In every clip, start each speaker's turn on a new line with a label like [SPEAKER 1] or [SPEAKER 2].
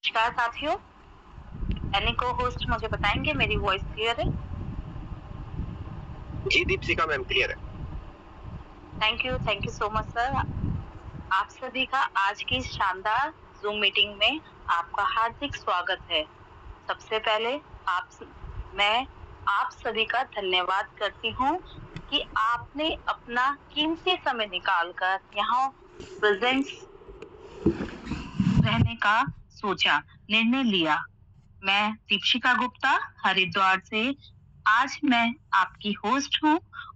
[SPEAKER 1] नमस्कार साथियों, एनी को होस्ट मुझे बताएंगे मेरी वॉइस क्लियर है?
[SPEAKER 2] जी दीपशिका मैम क्लियर है।
[SPEAKER 1] Thank you so much sir. आप सभी का आज की शानदार ज़ूम मीटिंग में आपका हार्दिक स्वागत है। सबसे पहले मैं आप सभी का धन्यवाद करती हूँ कि आपने अपना कीमती समय निकालकर यहाँ प्रेजेंट रहने का निर्णय लिया। मैं दीपशिका गुप्ता हरिद्वार से आज मैं आपकी होस्ट हूँ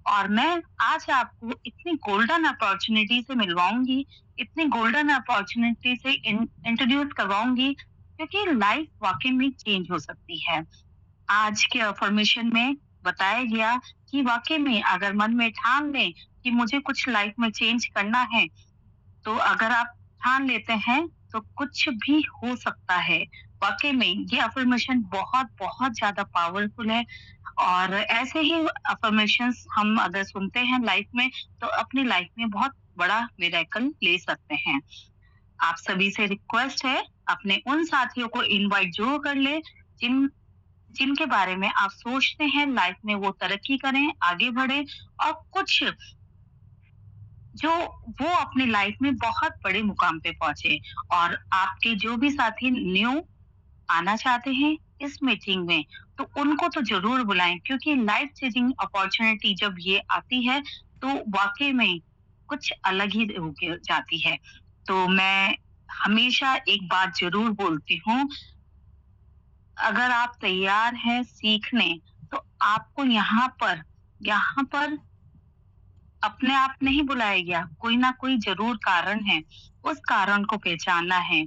[SPEAKER 1] और मैं आज आपको इतनी गोल्डन अपॉर्चुनिटी से मिलवाऊंगी, इतनी गोल्डन अपॉर्चुनिटी से इंट्रोड्यूस करवाऊंगी क्योंकि लाइफ वाकई में चेंज हो सकती है। आज के अफर्मेशन में बताया गया कि वाकई में अगर मन में ठान लें कि मुझे कुछ लाइफ में चेंज करना है, तो अगर आप ठान लेते हैं तो कुछ भी हो सकता है। वाक़ई में ये अफ़र्मेशन बहुत ज़्यादा पावरफुल है और ऐसे ही अफ़र्मेशंस हम अगर सुनते हैं लाइफ में तो अपनी लाइफ में बहुत बड़ा मिरेकल ले सकते हैं। आप सभी से रिक्वेस्ट है अपने उन साथियों को इनवाइट ज़रूर कर लें जिनके बारे में आप सोचते हैं लाइफ में वो तरक्की करें, आगे बढ़े और कुछ जो वो अपनी लाइफ में बहुत बड़े मुकाम पे पहुँचे। और आपके जो भी साथी न्यू आना चाहते हैं इस मीटिंग में, तो उनको तो ज़रूर बुलाएँ क्योंकि लाइफ चेंजिंग अपॉर्च्युनिटी जब ये आती है, तो वाक़ई में कुछ अलग ही हो के जाती है। तो मैं हमेशा एक बात ज़रूर बोलती हूँ, अगर आप तैयार हैं सीखने, तो आपको यहाँ पर अपने आप नहीं बुलाया गया, कोई ना कोई ज़रूर कारण है, उस कारण को पहचानना है।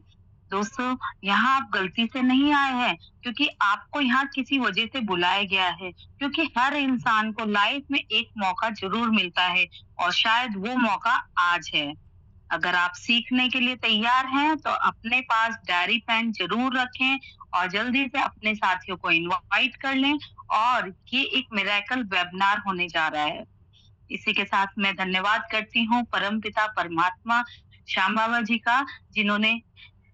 [SPEAKER 1] दोस्तों, यहाँ आप गलती से नहीं आए हैं क्योंकि आपको यहाँ किसी वजह से बुलाया गया है, क्योंकि हर इंसान को लाइफ में एक मौका ज़रूर मिलता है और शायद वो मौका आज है। अगर आप सीखने के लिए तैयार हैं, तो अपने पास डायरी पेन ज़रूर रखें और जल्दी से अपने साथियों को इनवाइट कर लें और ये एक मिरेकल वेबिनार होने जा रहा है। इसी के साथ मैं धन्यवाद करती हूँ परमपिता परमात्मा श्याम बाबा जी का, जिन्होंने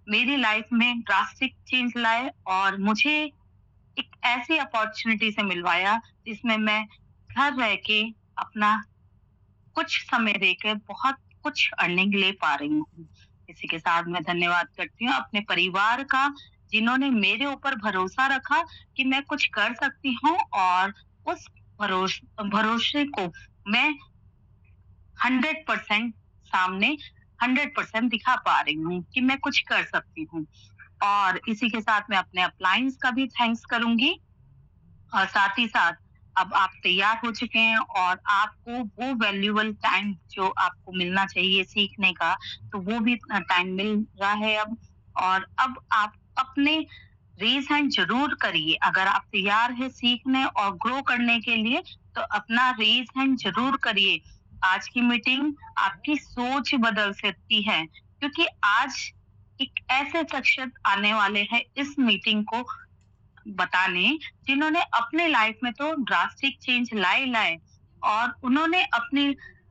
[SPEAKER 1] मेरी लाइफ में ड्रास्टिक चेंज लाए और मुझे एक ऐसी अपॉर्चुनिटी से मिलवाया जिसमें मैं घर रह के अपना कुछ समय देकर बहुत कुछ अर्निंग ले पा रही हूँ। इसी के साथ मैं धन्यवाद करती हूँ अपने परिवार का, जिन्होंने मेरे ऊपर भरोसा रखा कि मैं कुछ कर सकती हूँ और उस भरोसे को मैं 100% सामने 100% दिखा पा रही हूँ कि मैं कुछ कर सकती हूँ। और इसी के साथ मैं अपने अप्लायंस का भी थैंक्स करूँगी और साथ ही साथ अब आप तैयार हो चुके हैं और आपको वो वैल्यूएबल टाइम जो आपको मिलना चाहिए सीखने का, तो वो भी टाइम मिल रहा है अब। और अब आप अपने रेज़ हैंड ज़रूर करिए। अगर आप तैयार हैं सीखने और ग्रो करने के लिए, तो अपना रेज़ हैंड ज़रूर करिए। आज की मीटिंग आपकी सोच बदल सकती है, क्योंकि आज एक ऐसे शख्सियत आने वाले हैं इस मीटिंग को बताने, जिन्होंने अपने लाइफ में तो ड्रास्टिक चेंज लाए और उन्होंने अपने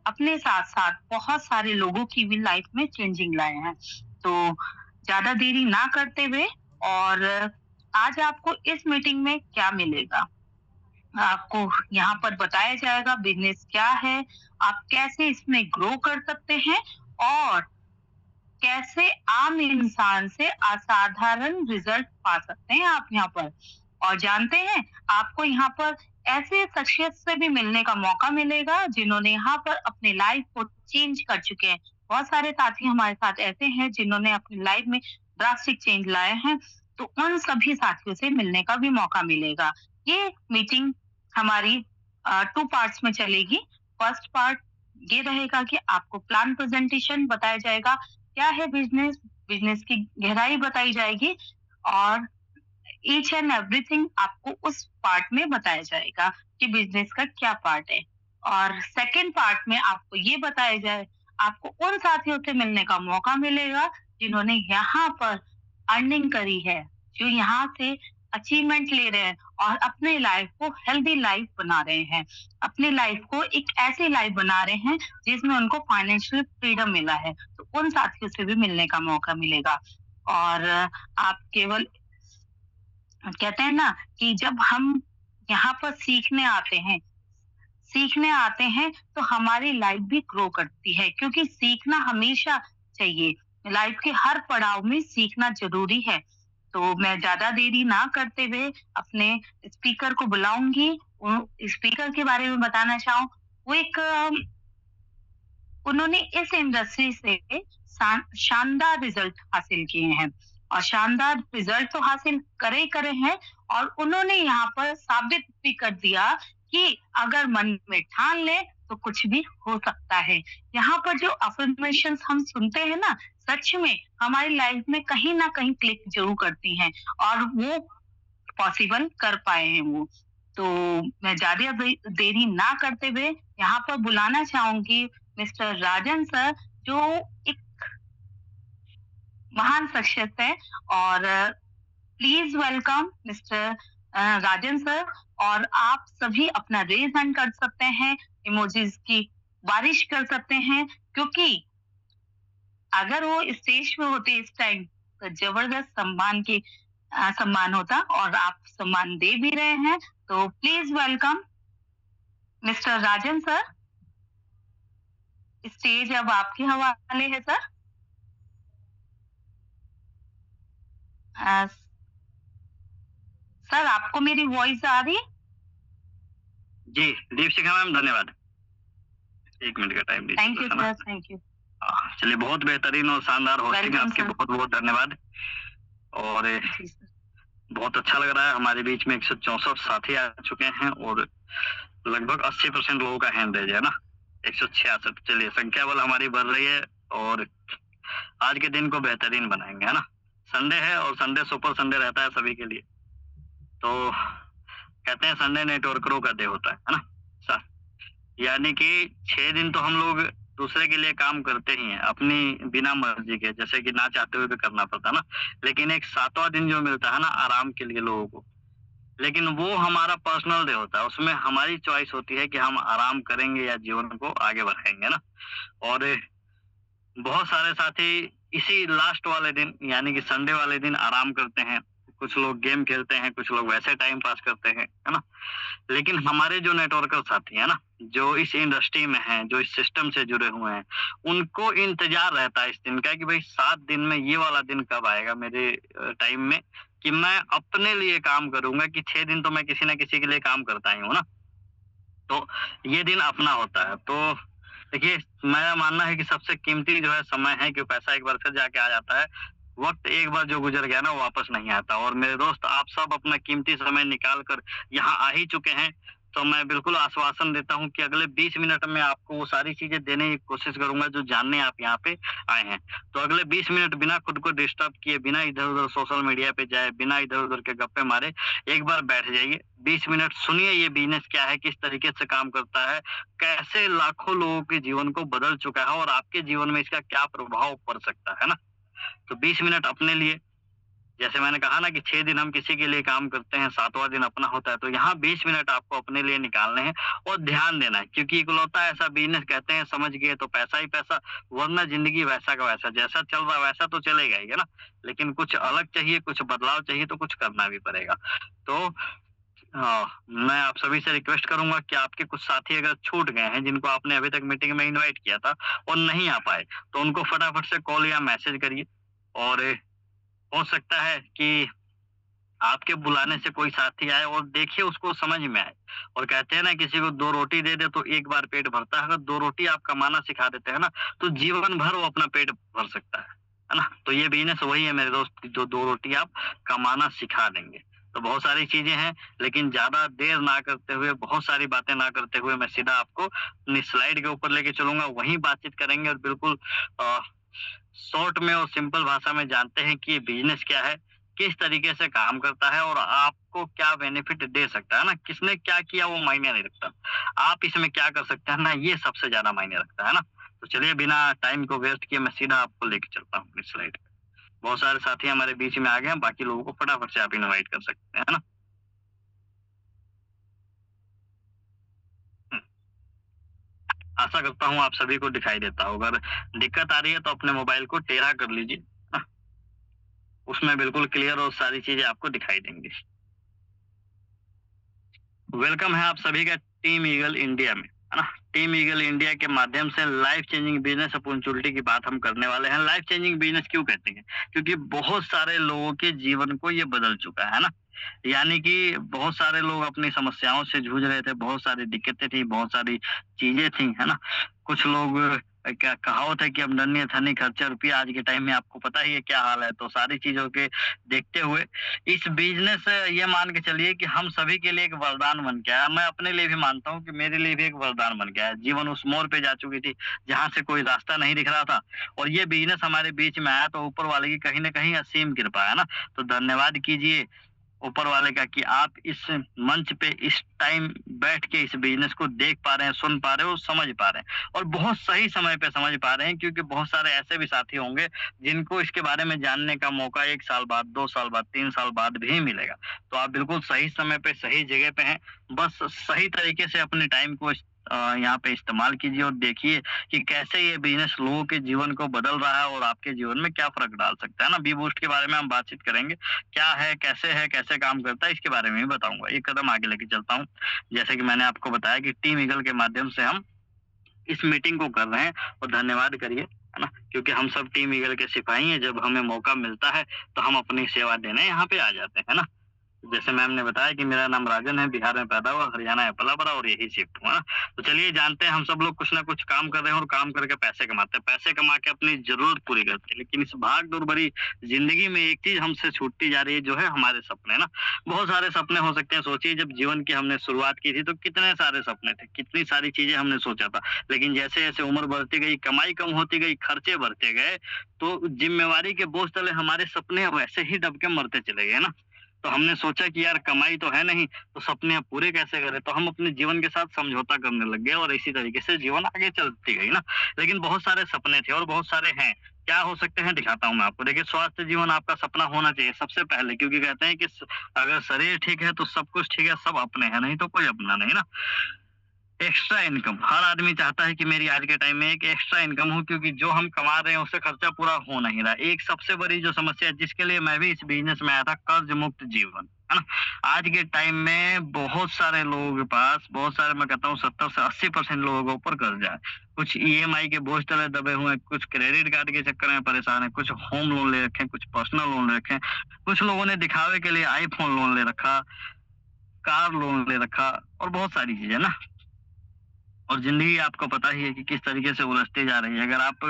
[SPEAKER 1] अपने साथ-साथ बहुत सारे लोगों की भी लाइफ में चेंजिंग लाए हैं। तो ज़्यादा देरी ना करते हुए और आज आपको इस मीटिंग में क्या मिलेगा? आपको यहाँ पर बताया जाएगा बिज़नेस क्या है, आप कैसे इसमें ग्रो कर सकते हैं और कैसे आम इंसान से असाधारण रिजल्ट पा सकते हैं आप यहाँ पर। और जानते हैं, आपको यहाँ पर ऐसे शख्सियत से भी मिलने का मौका मिलेगा जिन्होंने यहाँ पर अपनी लाइफ को चेंज कर चुके हैं। बहुत सारे साथी हमारे साथ ऐसे हैं जिन्होंने अपनी लाइफ में ड्रास्टिक चेंज लाए हैं, तो उन सभी साथियों से मिलने का भी मौका मिलेगा। ये मीटिंग हमारी 2 पार्ट्स में चलेगी। फर्स्ट पार्ट ये रहेगा कि आपको प्लान प्रेजेंटेशन बताया जाएगा, क्या है बिज़नेस, बिज़नेस की गहराई बताई जाएगी और ईच एंड एवरीथिंग आपको उस पार्ट में बताया जाएगा कि बिज़नेस का क्या पार्ट है। और सेकंड पार्ट में आपको ये बताया जाए, आपको उन साथियों से मिलने का मौका मिलेगा जिन्होंने यहाँ पर अर्निंग करी है, जो यहाँ से अचीवमेंट ले रहे हैं और अपने लाइफ को हेल्दी लाइफ बना रहे हैं। अपनी लाइफ को एक ऐसी लाइफ बना रहे हैं जिसमें उनको फाइनेंशियल फ्रीडम मिला है, तो उन साथियों से भी मिलने का मौका मिलेगा। और आप केवल कहते हैं ना कि जब हम यहाँ पर सीखने आते हैं तो हमारी लाइफ भी ग्रो करती है, क्योंकि सीखना हमेशा चाहिए। लाइफ के हर पड़ाव में सीखना ज़रूरी है। तो मैं ज़्यादा देरी ना करते हुए अपने स्पीकर को बुलाऊँगी। स्पीकर के बारे में बताना चाहूँ, वो एक उन्होंने इस इंडस्ट्री से शानदार रिजल्ट हासिल किए हैं और शानदार रिजल्ट तो हासिल करे ही करे हैं, और उन्होंने यहाँ पर साबित भी कर दिया कि अगर मन में ठान ले तो कुछ भी हो सकता है। यहाँ पर जो अफर्मेशंस हम सुनते हैं ना, सच में हमारी लाइफ में कहीं ना कहीं क्लिक जरूर करती हैं, और वो पॉसिबल कर पाए हैं वो। तो मैं ज़्यादा देरी ना करते हुए यहाँ पर बुलाना चाहूँगी मिस्टर राजन सर, जो एक महान शख्सियत है। और please welcome mister Rajan sir. और आप सभी अपना रेज़ हैंड कर सकते हैं, इमोजीज़ की बारिश कर सकते हैं, क्योंकि अगर वो स्टेज पे होते इस टाइम तो ज़बरदस्त सम्मान होता, और आप सम्मान दे भी रहे हैं। तो please welcome mister Rajan sir. Stage अब आपके हवाले है सर। सर आपको मेरी वॉइस आ रही है?
[SPEAKER 2] जी दीपशिखा मैम धन्यवाद। 1 मिनट का टाइम दीजिए।
[SPEAKER 1] Thank you sir, thank you.
[SPEAKER 2] चलिए, बहुत बेहतरीन और शानदार होस्टिंग आपकी, बहुत बहुत धन्यवाद। और बहुत अच्छा लग रहा है, हमारे बीच में 164 साथी आ चुके हैं और लगभग 80% लोगों का हैंड रेज है ना, 166। चलिए, संख्या बल हमारी बढ़ रही है और आज के दिन को बेहतरीन बनाएंगे, है ना। संडे है और संडे सुपर संडे रहता है सभी के लिए। तो कहते हैं संडे नेटवर्करों का डे होता है ना। यानी कि 6 दिन तो हम लोग दूसरे के लिए काम करते ही हैं, अपनी बिना मर्जी के, जैसे कि ना चाहते हुए भी करना पड़ता ना। लेकिन एक 7वां दिन जो मिलता है ना आराम के लिए लोगों को, लेकिन वो हमारा पर्सनल डे होता है। उसमें हमारी चॉइस होती है कि हम आराम करेंगे या जीवन को आगे बढ़ाएंगे ना। और बहुत सारे साथी इसी लास्ट वाले दिन यानी कि संडे वाले दिन आराम करते हैं। कुछ लोग गेम खेलते हैं, कुछ लोग वैसे टाइम पास करते हैं, है ना। लेकिन हमारे जो नेटवर्कर साथी है ना, जो इस इंडस्ट्री में हैं, जो इस सिस्टम से जुड़े हुए हैं, उनको इंतजार रहता है इस दिन का कि भाई 7 दिन में ये वाला दिन कब आएगा मेरे टाइम में, कि मैं अपने लिए काम करूंगा। कि 6 दिन तो मैं किसी ना किसी के लिए काम करता ही हूँ ना, तो ये दिन अपना होता है। तो देखिए, मेरा मानना है कि सबसे कीमती जो है समय है, कि पैसा एक बार फिर जाके आ जाता है, वक्त एक बार जो गुजर गया ना वो वापस नहीं आता। और मेरे दोस्त, आप सब अपना कीमती समय निकाल कर यहाँ आ ही चुके हैं, तो मैं बिल्कुल आश्वासन देता हूँ कि अगले 20 मिनट में आपको वो सारी चीजें देने की कोशिश करूंगा जो जानने आप यहाँ पे आए हैं। तो अगले 20 मिनट बिना खुद को डिस्टर्ब किए, बिना इधर-उधर सोशल मीडिया पे जाए, बिना इधर-उधर के गप्पे मारे, एक बार बैठ जाइए, 20 मिनट सुनिए ये बिज़नेस क्या है, किस तरीके से काम करता है, कैसे लाखों लोगों के जीवन को बदल चुका है और आपके जीवन में इसका क्या प्रभाव पड़ सकता है ना। तो 20 मिनट अपने लिए, जैसे मैंने कहा ना कि 6 दिन हम किसी के लिए काम करते हैं, 7वां दिन अपना होता है, तो यहाँ 20 मिनट आपको अपने लिए निकालने हैं और ध्यान देना है। क्योंकि इकलौता ऐसा बिज़नेस, कहते हैं समझ गए तो पैसा ही पैसा, वरना ज़िंदगी वैसा का वैसा, जैसा चल रहा है वैसा तो चलेगा ही, है ना। लेकिन कुछ अलग चाहिए, कुछ बदलाव चाहिए, तो कुछ करना भी पड़ेगा। तो मैं आप सभी से रिक्वेस्ट करूँगा कि आपके कुछ साथी अगर छूट गए हैं, जिनको आपने अभी तक मीटिंग में इनवाइट किया था और नहीं आ पाए, तो उनको फटाफट से कॉल या मैसेज करिए। और हो सकता है कि आपके बुलाने से कोई साथी आए और देखिए उसको समझ में आए। और कहते हैं ना, किसी को 2 रोटी दे दे तो एक बार पेट भरता है। अगर 2 रोटी आप कमाना सिखा देते हैं ना, तो जीवन भर वो अपना पेट भर सकता है ना। तो ये बिज़नेस वही है मेरे दोस्त, जो 2 रोटी आप कमाना सिखा देंगे। तो बहुत सारी चीज़ें हैं, लेकिन ज़्यादा देर ना करते हुए, बहुत सारी बातें ना करते हुए, मैं सीधा आपको अपनी स्लाइड के ऊपर लेके चलूँगा, वहीं बातचीत करेंगे। और बिल्कुल शॉर्ट में और सिंपल भाषा में जानते हैं कि ये बिज़नेस क्या है, किस तरीके से काम करता है और आपको क्या बेनिफिट दे सकता है ना। किसने क्या किया वो मायने नहीं रखता, आप इसमें क्या कर सकते हैं ना, ये सबसे ज़्यादा मायने रखता है ना। तो चलिए, बिना टाइम को वेस्ट किए मैं सीधा आपको लेके चलता हूँ अपनी स्लाइड पे। बहुत सारे साथी हमारे बीच में आ गए हैं, बाकी लोगों को फटाफट से आप इनवाइट कर सकते हैं, है ना। आशा करता हूँ आप सभी को दिखाई देता होगा। अगर दिक्कत आ रही है तो अपने मोबाइल को टेढ़ा कर लीजिए। उसमें बिल्कुल क्लियर और सारी चीजें आपको दिखाई देंगी। वेलकम है आप सभी का टीम ईगल इंडिया में, है ना। टीम ईगल इंडिया के माध्यम से लाइफ चेंजिंग बिजनेस अपॉर्चुनिटी की बात हम करने वाले हैं। लाइफ चेंजिंग बिजनेस क्यों कहते हैं? क्योंकि बहुत सारे लोगों के जीवन को ये बदल चुका है ना। यानी कि बहुत सारे लोग अपनी समस्याओं से जूझ रहे थे, बहुत सारी दिक्कतें थी, बहुत सारी चीजें थी, है ना। कुछ लोग क्या कहावत है कि आमदनी धनी खर्चा रुपया, आज के टाइम में आपको पता ही है क्या हाल है। तो सारी चीजों के देखते हुए इस बिजनेस ये मान के चलिए कि हम सभी के लिए एक वरदान बन गया है। मैं अपने लिए भी मानता हूँ कि मेरे लिए भी एक वरदान बन गया है। जीवन उस मोड़ पे जा चुकी थी जहाँ से कोई रास्ता नहीं दिख रहा था, और ये बिजनेस हमारे बीच में आया तो ऊपर वाले की कहीं ना कहीं असीम कृपा है ना। तो धन्यवाद कीजिए ऊपर वाले का कि आप इस मंच पे इस टाइम बैठ के इस बिजनेस को देख पा रहे हैं, सुन पा रहे हो, समझ पा रहे हैं, और बहुत सही समय पे समझ पा रहे हैं। क्योंकि बहुत सारे ऐसे भी साथी होंगे जिनको इसके बारे में जानने का मौका 1 साल बाद, 2 साल बाद, 3 साल बाद भी मिलेगा। तो आप बिल्कुल सही समय पे सही जगह पे हैं। बस सही तरीके से अपने टाइम को यहाँ पे इस्तेमाल कीजिए और देखिए कि कैसे ये बिजनेस लोगों के जीवन को बदल रहा है और आपके जीवन में क्या फर्क डाल सकता है ना। बी बूस्ट के बारे में हम बातचीत करेंगे, क्या है, कैसे काम करता है, इसके बारे में भी बताऊंगा। एक कदम आगे लेके चलता हूँ। जैसे कि मैंने आपको बताया कि टीम ईगल के माध्यम से हम इस मीटिंग को कर रहे हैं, और धन्यवाद करिए, है ना। क्योंकि हम सब टीम ईगल के सिपाही हैं। जब हमें मौका मिलता है तो हम अपनी सेवा देने यहाँ पे आ जाते हैं ना। जैसे मैम ने बताया कि मेरा नाम राजन है, बिहार में पैदा हुआ, हरियाणा है पला बड़ा, और यही शिफ्ट हुआ। तो चलिए जानते हैं, हम सब लोग कुछ ना कुछ काम कर रहे हैं और काम करके पैसे कमाते हैं, पैसे कमा के अपनी जरूरत पूरी करते हैं। लेकिन इस भाग दौड़ भरी जिंदगी में एक चीज हमसे छूटती जा रही है, जो है हमारे सपने ना। बहुत सारे सपने हो सकते हैं। सोचिए जब जीवन की हमने शुरुआत की थी तो कितने सारे सपने थे, कितनी सारी चीजें हमने सोचा था। लेकिन जैसे जैसे उम्र बढ़ती गई, कमाई कम होती गई, खर्चे बढ़ते गए, तो जिम्मेवारी के बोझ तले हमारे सपने वैसे ही दब के मरते चले गए ना। तो हमने सोचा कि यार कमाई तो है नहीं, तो सपने अब पूरे कैसे करें। तो हम अपने जीवन के साथ समझौता करने लग गए, और इसी तरीके से जीवन आगे चलती गई ना। लेकिन बहुत सारे सपने थे और बहुत सारे हैं। क्या हो सकते हैं दिखाता हूँ मैं आपको। देखिए, स्वास्थ्य जीवन आपका सपना होना चाहिए सबसे पहले, क्योंकि कहते हैं कि अगर शरीर ठीक है तो सब कुछ ठीक है, सब अपने हैं, नहीं तो कोई अपना नहीं ना। एक्स्ट्रा इनकम हर आदमी चाहता है कि मेरी आज के टाइम में एक एक्स्ट्रा इनकम हो, क्योंकि जो हम कमा रहे हैं उससे खर्चा पूरा हो नहीं रहा। एक सबसे बड़ी जो समस्या है जिसके लिए मैं भी इस बिजनेस में आया था, कर्ज मुक्त जीवन, है ना। आज के टाइम में बहुत सारे लोगों के पास, बहुत सारे, मैं कहता हूँ 70 से 80% लोगों के ऊपर कर्जा है। कुछ ईएमआई के बोझ तले दबे हुए हैं, कुछ क्रेडिट कार्ड के चक्कर में परेशान है, कुछ होम लोन ले रखे हैं, कुछ पर्सनल लोन ले रखे हैं, कुछ लोगों ने दिखावे के लिए आईफोन लोन ले रखा, कार लोन ले रखा, और बहुत सारी चीजें ना। और जिंदगी आपको पता ही है कि किस तरीके से उलझती जा रही है। अगर आप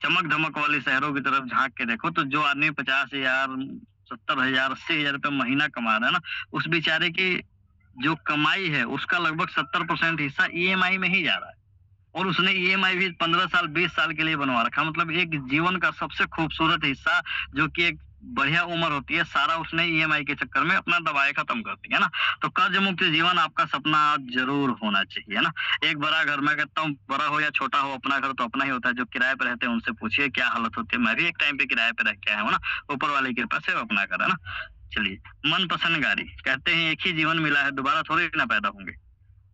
[SPEAKER 2] चमक धमक वाले शहरों की तरफ झांक के देखो, तो जो आदमी 50,000, 70,000, 80,000 रुपये महीना कमा रहा है ना, उस बेचारे की जो कमाई है उसका लगभग 70% हिस्सा ईएमआई में ही जा रहा है। और उसने ईएमआई भी 15 साल, 20 साल के लिए बनवा रखा। मतलब एक जीवन का सबसे खूबसूरत हिस्सा, जो कि एक बढ़िया उम्र होती है, सारा उसने ईएमआई के चक्कर में अपना दबाए खत्म कर दिया ना। तो कर्ज मुक्त जीवन आपका सपना जरूर होना चाहिए ना। एक बड़ा घर, मैं कहता हूँ बड़ा हो या छोटा हो, अपना घर तो अपना ही होता है। जो किराए पे रहते हैं उनसे पूछिए क्या हालत होती है। मैं भी एक टाइम पे किराए पे रह के आया हूँ ना, ऊपर वाले की कृपा से अपना घर है ना। चलिए, मनपसंद गाड़ी, कहते हैं एक ही जीवन मिला है, दोबारा थोड़ी ना पैदा होंगे।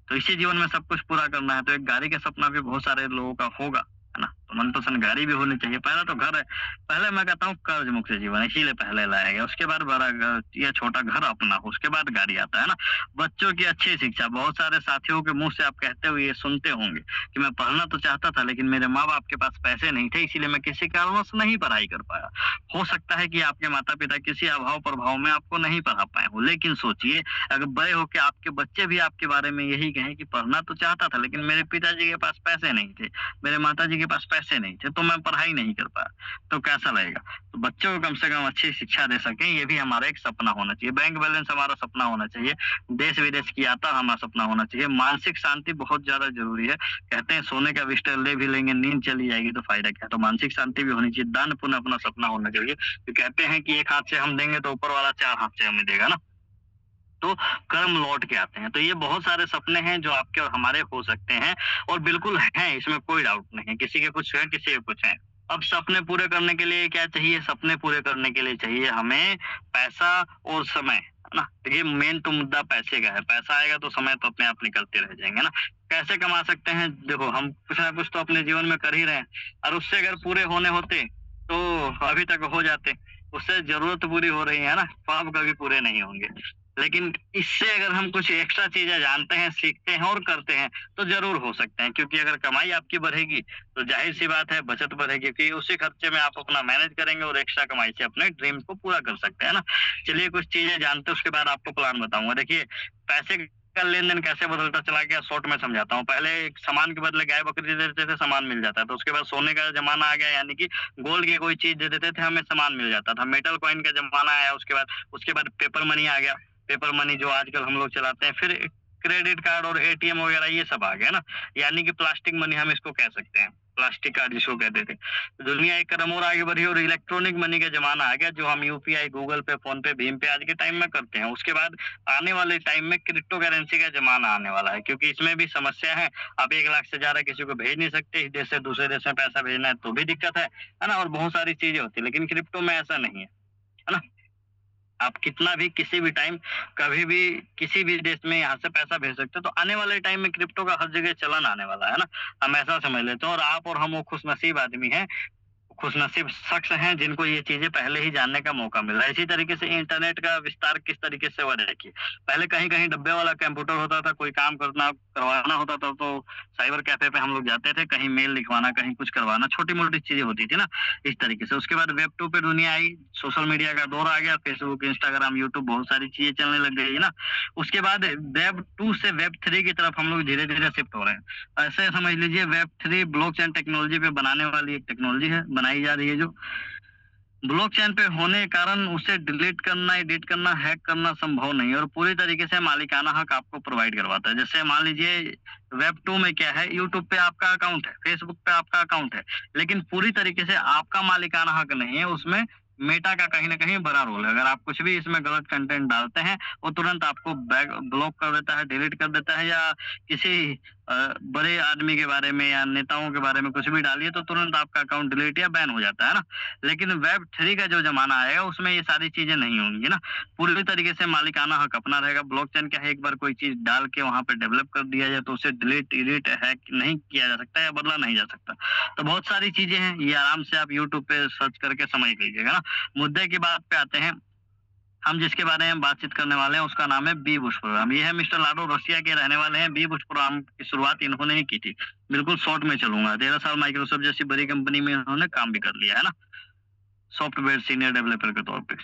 [SPEAKER 2] तो इसी जीवन में सब कुछ पूरा करना है, तो एक गाड़ी का सपना भी बहुत सारे लोगों का होगा, है ना। तो मनपसंद गाड़ी भी होनी चाहिए। पहला तो घर है, पहले मैं कहता हूँ कर्ज मुक्त जीवन इसीलिए पहले लाया गया। उसके बाद बड़ा घर या छोटा घर अपना हो, उसके बाद गाड़ी आता है ना। बच्चों की अच्छी शिक्षा, बहुत सारे साथियों के मुंह से आप कहते हुए ये सुनते होंगे कि मैं पढ़ना तो चाहता था, लेकिन मेरे माँ बाप के पास पैसे नहीं थे, इसीलिए मैं किसी कारणवश नहीं पढ़ाई कर पाया। हो सकता है कि आपके माता पिता किसी अभाव प्रभाव में आपको नहीं पढ़ा पाए हो, लेकिन सोचिए अगर बड़े होकर आपके बच्चे भी आपके बारे में यही कहें कि पढ़ना तो चाहता था, लेकिन मेरे पिताजी के पास पैसे नहीं थे, मेरे माताजी के पास पैसे नहीं थे, तो मैं पढ़ाई नहीं कर पाया, तो कैसा लगेगा। तो बच्चों को कम से कम अच्छी शिक्षा दे सकें, ये भी हमारा एक सपना होना चाहिए। बैंक बैलेंस हमारा सपना होना चाहिए। देश विदेश की यात्रा हमारा सपना होना चाहिए। मानसिक शांति बहुत ज्यादा जरूरी है। कहते हैं सोने का बिस्तर ले भी लेंगे, नींद चली जाएगी तो फायदा क्या। तो मानसिक शांति भी होनी चाहिए। दान पुण्य अपना सपना होना चाहिए। तो कहते हैं कि एक हाथ से हम देंगे तो ऊपर वाला 4 हाथ से हमें देगा ना। तो कर्म लौट के आते हैं। तो ये बहुत सारे सपने हैं जो आपके और हमारे हो सकते हैं, और बिल्कुल हैं, इसमें कोई डाउट नहीं है। किसी के कुछ है, किसी के कुछ है। अब सपने पूरे करने के लिए क्या चाहिए? सपने पूरे करने के लिए चाहिए हमें पैसा और समय, है ना। ये मेन तो मुद्दा पैसे का है। पैसा आएगा तो समय तो अपने आप निकलते रह जाएंगे ना। कैसे कमा सकते हैं? देखो, हम कुछ ना कुछ तो अपने जीवन में कर ही रहे हैं, और उससे अगर पूरे होने होते तो अभी तक हो जाते। उससे जरूरत पूरी हो रही है ना, ख्वाब कभी पूरे नहीं होंगे। लेकिन इससे अगर हम कुछ एक्स्ट्रा चीजें जानते हैं, सीखते हैं और करते हैं तो जरूर हो सकते हैं, क्योंकि अगर कमाई आपकी बढ़ेगी तो जाहिर सी बात है बचत बढ़ेगी, क्योंकि उसी खर्चे में आप अपना मैनेज करेंगे और एक्स्ट्रा कमाई से अपने ड्रीम को पूरा कर सकते हैं ना। चलिए कुछ चीजें जानते हैं, उसके बाद आपको प्लान बताऊंगा। देखिए, पैसे का लेन-देन कैसे बदलता चला गया, शॉर्ट में समझाता हूँ। पहले एक सामान के बदले गाय बकरी दे देते थे, सामान मिल जाता था। उसके बाद सोने का ज़माना आ गया, यानी कि गोल्ड की कोई चीज़ दे देते थे, हमें सामान मिल जाता था। मेटल कॉइन का ज़माना आया, उसके बाद पेपर मनी आ गया। पेपर मनी जो आजकल हम लोग चलाते हैं। फिर क्रेडिट कार्ड और एटीएम वगैरह ये सब आ गया ना, यानी कि प्लास्टिक मनी हम इसको कह सकते हैं। प्लास्टिक कार्ड जिसको कहते थे। दुनिया एक कदम और आगे बढ़ी और इलेक्ट्रॉनिक मनी का ज़माना आ गया, जो हम यूपीआई, गूगल पे, फ़ोन पे, भीम पे आज के टाइम में करते हैं। उसके बाद आने वाले टाइम में क्रिप्टो करेंसी का ज़माना आने वाला है, क्योंकि इसमें भी समस्या है। आप 1 लाख से ज़्यादा किसी को भेज नहीं सकते, इस देश से दूसरे देश में पैसा भेजना है तो भी दिक्कत है ना? और बहुत सारी चीज़ें होती हैं, लेकिन क्रिप्टो में ऐसा नहीं है ना? आप कितना भी किसी भी टाइम कभी भी किसी भी देश में यहाँ से पैसा भेज सकते हो, तो आने वाले टाइम में क्रिप्टो का हर जगह चलन आने वाला है ना? हम ऐसा समझ लेते हैं, और आप और हम वो खुशनसीब आदमी हैं, खुशनसीब शख्स हैं जिनको ये चीज़ें पहले ही जानने का मौका मिल रहा है। इसी तरीके से इंटरनेट का विस्तार किस तरीके से हुआ देखिए। पहले कहीं-कहीं डब्बे वाला कंप्यूटर होता था, कोई काम करवाना होता था तो साइबर कैफ़े पे हम लोग जाते थे, कहीं मेल लिखवाना, कहीं कुछ करवाना, छोटी-मोटी चीज़ें होती थी ना, इस तरीके से। उसके बाद वेब 2 पे दुनिया आई, सोशल मीडिया का दौर आ गया, फेसबुक, इंस्टाग्राम, यूट्यूब, बहुत सारी चीज़ें चलने लग गई है ना। उसके बाद वेब 2 से वेब 3 की तरफ हम लोग धीरे-धीरे शिफ्ट हो रहे हैं। ऐसे समझ लीजिए वेब 3 ब्लॉकचेन टेक्नोलॉजी पे बनाने वाली एक टेक्नोलॉजी है, बनाई जा रही है जो ब्लॉकचेन पे होने के कारण उसे डिलीट करना, एडिट करना, हैक करना संभव नहीं है और पूरी तरीके से मालिकाना हक आपको प्रोवाइड करवाता है। जैसे मान लीजिए वेब 2 में क्या है, यूट्यूब पे आपका अकाउंट है, फेसबुक पे आपका अकाउंट है, लेकिन पूरी तरीके से आपका मालिकाना हक नहीं है, उसमें मेटा का कहीं न कहीं बड़ा रोल है। अगर आप कुछ भी इसमें गलत कंटेंट डालते हैं, वो तुरंत आपको ब्लॉक कर देता है, डिलीट कर देता है, या किसी बड़े आदमी के बारे में या नेताओं के बारे में कुछ भी डालिए तो तुरंत आपका अकाउंट डिलीट या बैन हो जाता है ना। लेकिन वेब 3 का जो ज़माना आएगा उसमें ये सारी चीज़ें नहीं होंगी ना। पूरी तरीके से मालिकाना हक अपना रहेगा। ब्लॉकचेन क्या है, एक बार कोई चीज़ डाल के वहाँ पे डेवलप कर दिया जाए तो उसे डिलीट, एडिट, हैक नहीं किया जा सकता या बदला नहीं जा सकता। तो बहुत सारी चीज़ें हैं, ये आराम से आप यूट्यूब पे सर्च करके समझ लीजिएगा ना। मुद्दे की बात पे आते हैं। हम जिसके बारे में बातचीत करने वाले हैं उसका नाम है बी बुश प्रोग्राम। ये है मिस्टर लाडो, रसिया के रहने वाले हैं। बी बुश प्रोग्राम की शुरुआत इन्होंने ही की थी। बिल्कुल शॉर्ट में चलूँगा। 13 साल माइक्रोसॉफ्ट जैसी बड़ी कंपनी में इन्होंने काम भी कर लिया है ना, सॉफ्टवेयर सीनियर डेवलपर के तौर पे।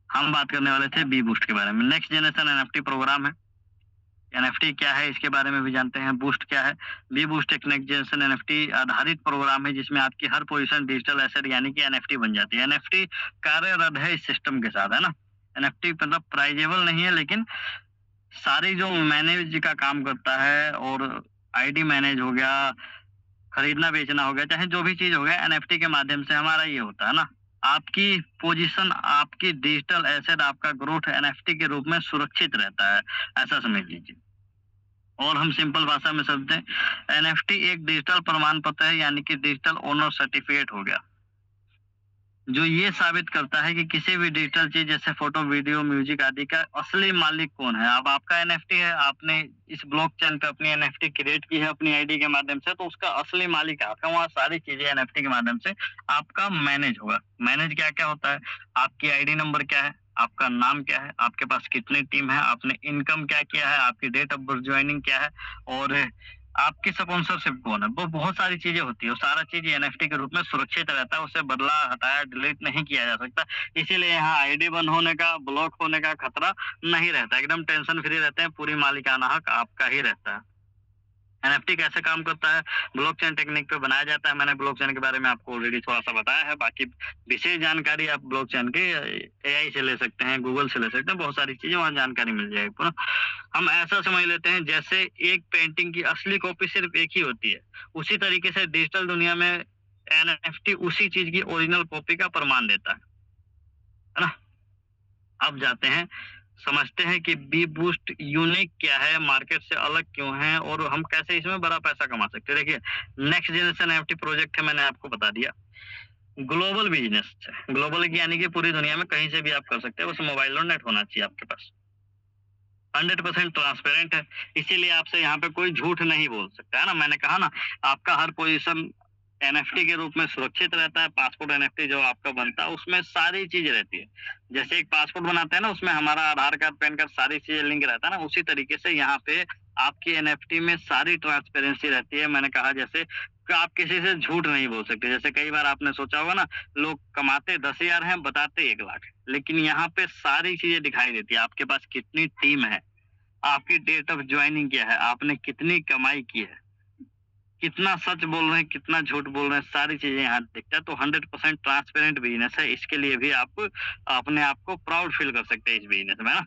[SPEAKER 2] हम बात करने वाले थे बी बूस्ट के बारे में। नेक्स्ट जनरेशन एनएफटी प्रोग्राम है। एनएफटी क्या है इसके बारे में भी जानते हैं। बूस्ट क्या है? बी बूस्ट एक नेक्स्ट जनरेशन एनएफटी आधारित प्रोग्राम है जिसमें आपकी हर पोजीशन डिजिटल एसेट यानी कि एनएफटी बन जाती है। एनएफटी कार्यरत है इस सिस्टम के साथ, है ना। एनएफटी मतलब प्राइजेबल नहीं है, लेकिन सारी जो मैनेज का काम करता है और आईडी मैनेज हो गया, खरीदना बेचना हो गया, चाहे जो भी चीज हो गया, एनएफटी के माध्यम से हमारा ये होता है ना। आपकी पोजीशन, आपकी डिजिटल एसेट, आपका ग्रोथ एनएफटी के रूप में सुरक्षित रहता है, ऐसा समझ लीजिए। और हम सिंपल भाषा में समझते हैं, एनएफटी एक डिजिटल प्रमाण पत्र है, यानी कि डिजिटल ओनर सर्टिफिकेट हो गया, जो ये साबित करता है कि किसी भी डिजिटल चीज जैसे फोटो, वीडियो, म्यूजिक आदि का असली मालिक कौन है। अब आपका एनएफटी है, आपने इस ब्लॉकचेन पे अपनी एनएफटी क्रिएट की है अपनी आईडी के माध्यम से, तो उसका असली मालिक है आपका। वहाँ सारी चीजें एनएफटी के माध्यम से आपका मैनेज होगा। मैनेज क्या क्या होता है? आपकी आईडी नंबर क्या है, आपका नाम क्या है, आपके पास कितनी टीम है, आपने इनकम क्या किया है, आपकी डेट ऑफ बर्थ ज्वाइनिंग क्या है, और आपकी स्पॉन्सरशिप कौन है। वो बहुत सारी चीजें होती है, सारा चीज एनएफटी के रूप में सुरक्षित रहता है, उसे बदला, हटाया, डिलीट नहीं किया जा सकता। इसीलिए यहाँ आईडी बंद होने का, ब्लॉक होने का खतरा नहीं रहता, एकदम टेंशन फ्री रहते हैं। पूरी मालिकाना हक आपका ही रहता है। एनएफटी कैसे काम करता है? ब्लॉकचेन टेक्निक पे बनाया जाता है। मैंने ब्लॉकचेन के बारे में आपको ऑलरेडी थोड़ा सा बताया है। बाकी विशेष जानकारी आप ब्लॉकचेन के एआई से ले सकते हैं, गूगल से ले सकते हैं, बहुत सारी चीजें वहाँ जानकारी मिल जाएगी। पूरा हम ऐसा समझ लेते हैं जैसे एक पेंटिंग की असली कॉपी सिर्फ एक ही होती है, उसी तरीके से डिजिटल दुनिया में एनएफटी उसी चीज की ओरिजिनल कॉपी का प्रमाण देता है ना। अब जाते हैं, समझते हैं कि बी बूस्ट यूनिक क्या है, मार्केट से अलग क्यों है, और हम कैसे इसमें बड़ा पैसा कमा सकते हैं। देखिए, नेक्स्ट जनरेशन एनएफटी प्रोजेक्ट है, मैंने आपको बता दिया। ग्लोबल बिजनेस है। ग्लोबल यानी कि पूरी दुनिया में कहीं से भी आप कर सकते हैं, बस मोबाइल और नेट होना चाहिए आपके पास। 100% ट्रांसपेरेंट है, इसीलिए आपसे यहाँ पे कोई झूठ नहीं बोल सकता, है ना। मैंने कहा ना, आपका हर पोजीशन एनएफटी के रूप में सुरक्षित रहता है। पासपोर्ट एनएफटी जो आपका बनता है उसमें सारी चीज रहती है। जैसे एक पासपोर्ट बनाते हैं ना, उसमें हमारा आधार कार्ड, पैन कार्ड, सारी चीजें लिंक रहता है ना, उसी तरीके से यहाँ पे आपकी एनएफटी में सारी ट्रांसपेरेंसी रहती है। मैंने कहा जैसे कि आप किसी से झूठ नहीं बोल सकते। जैसे कई बार आपने सोचा होगा ना, लोग कमाते 10,000 हैं, बताते 1,00,000, लेकिन यहाँ पे सारी चीजें दिखाई देती है। आपके पास कितनी टीम है, आपकी डेट ऑफ ज्वाइनिंग क्या है, आपने कितनी कमाई की है, कितना सच बोल रहे हैं, कितना झूठ बोल रहे हैं, सारी चीजें यहाँ दिखता है। तो 100% ट्रांसपेरेंट बिजनेस है। इसके लिए भी आप अपने आप को प्राउड फील कर सकते हैं इस बिजनेस में ना।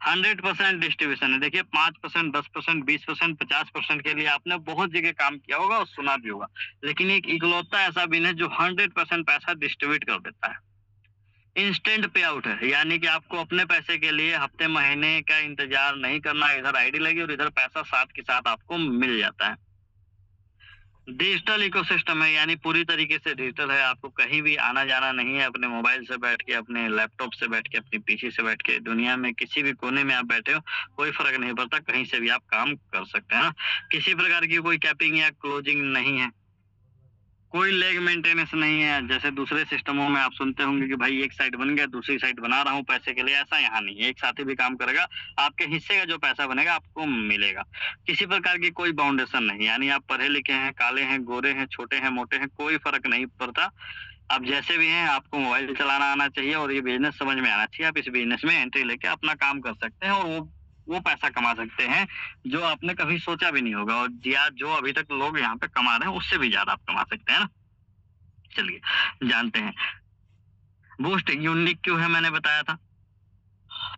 [SPEAKER 2] 100% डिस्ट्रीब्यूशन है। देखिए 5%, 10%, 20%, 50% के लिए आपने बहुत जगह काम किया होगा और सुना भी होगा, लेकिन एक इकलौता ऐसा बिजनेस जो 100% पैसा डिस्ट्रीब्यूट कर देता है। इंस्टेंट पे आउट है, यानी कि आपको अपने पैसे के लिए हफ्ते महीने का इंतजार नहीं करना। इधर आईडी लगी और इधर पैसा साथ के साथ आपको मिल जाता है। डिजिटल इकोसिस्टम है, यानी पूरी तरीके से डिजिटल है। आपको कहीं भी आना जाना नहीं है। अपने मोबाइल से बैठ के, अपने लैपटॉप से बैठ के, अपनी पीसी से बैठ के, दुनिया में किसी भी कोने में आप बैठे हो, कोई फर्क नहीं पड़ता, कहीं से भी आप काम कर सकते हैं ना। किसी प्रकार की कोई कैपिंग या क्लोजिंग नहीं है, कोई लेग मेंटेनेंस नहीं है। जैसे दूसरे सिस्टमों में आप सुनते होंगे कि भाई एक साइड बन गया, दूसरी साइड बना रहा हूँ पैसे के लिए, ऐसा यहाँ नहीं है। एक साथी भी काम करेगा, आपके हिस्से का जो पैसा बनेगा आपको मिलेगा। किसी प्रकार की कोई बाउंडेशन नहीं, यानी आप पढ़े लिखे हैं, काले हैं, गोरे हैं, छोटे हैं, मोटे हैं, कोई फर्क नहीं पड़ता। आप जैसे भी हैं, आपको मोबाइल चलाना आना चाहिए और ये बिजनेस समझ में आना चाहिए। आप इस बिजनेस में एंट्री लेके अपना काम कर सकते हैं और वो पैसा कमा सकते हैं जो आपने कभी सोचा भी नहीं होगा, और जो अभी तक लोग यहाँ पे कमा रहे हैं उससे भी ज्यादा आप कमा सकते हैं ना। चलिए जानते हैं। बूस्ट यूनिक क्यों है, मैंने बताया था।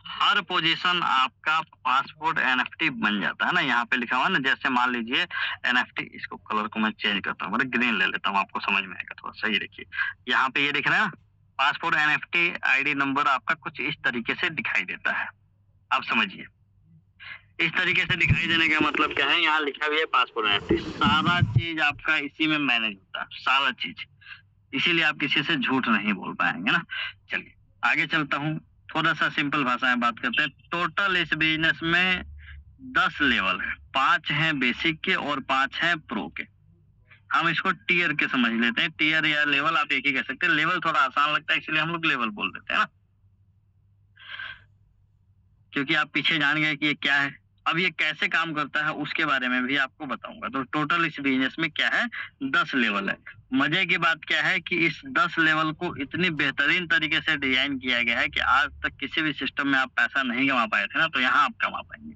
[SPEAKER 2] हर पोजीशन आपका पासपोर्ट एनएफटी बन जाता है ना। यहाँ पे लिखा हुआ ना, जैसे मान लीजिए एनएफटी, इसको कलर को मैं चेंज करता हूँ, ग्रीन ले लेता हूँ, आपको समझ में आएगा थोड़ा सा। ये देखिए यहाँ पे ये दिख रहा है ना, पासपोर्ट एनएफटी आईडी नंबर आपका कुछ इस तरीके से दिखाई देता है। आप समझिए, इस तरीके से दिखाई देने का मतलब क्या है, यहाँ लिखा हुआ है पासपोर्ट एनएफटी। सारा चीज आपका इसी में मैनेज होता है, सारा चीज। इसीलिए आप किसी से झूठ नहीं बोल पाएंगे ना। चलिए आगे चलता हूँ, थोड़ा सा सिंपल भाषा में बात करते हैं। टोटल इस बिजनेस में 10 लेवल है, 5 हैं बेसिक के और 5 हैं प्रो के। हम इसको टीयर के समझ लेते हैं। टीयर या लेवल आप एक ही कह सकते हैं। लेवल थोड़ा आसान लगता है, इसलिए हम लोग लेवल बोल देते हैं ना, क्योंकि आप पीछे जान गए कि ये क्या है। अब ये कैसे काम करता है उसके बारे में भी आपको बताऊंगा। तो टोटल इस बिजनेस में क्या है, 10 लेवल है। मजे की बात क्या है कि इस 10 लेवल को इतनी बेहतरीन तरीके से डिजाइन किया गया है कि आज तक किसी भी सिस्टम में आप पैसा नहीं कमा पाए थे ना, तो यहाँ आप कमा पाएंगे।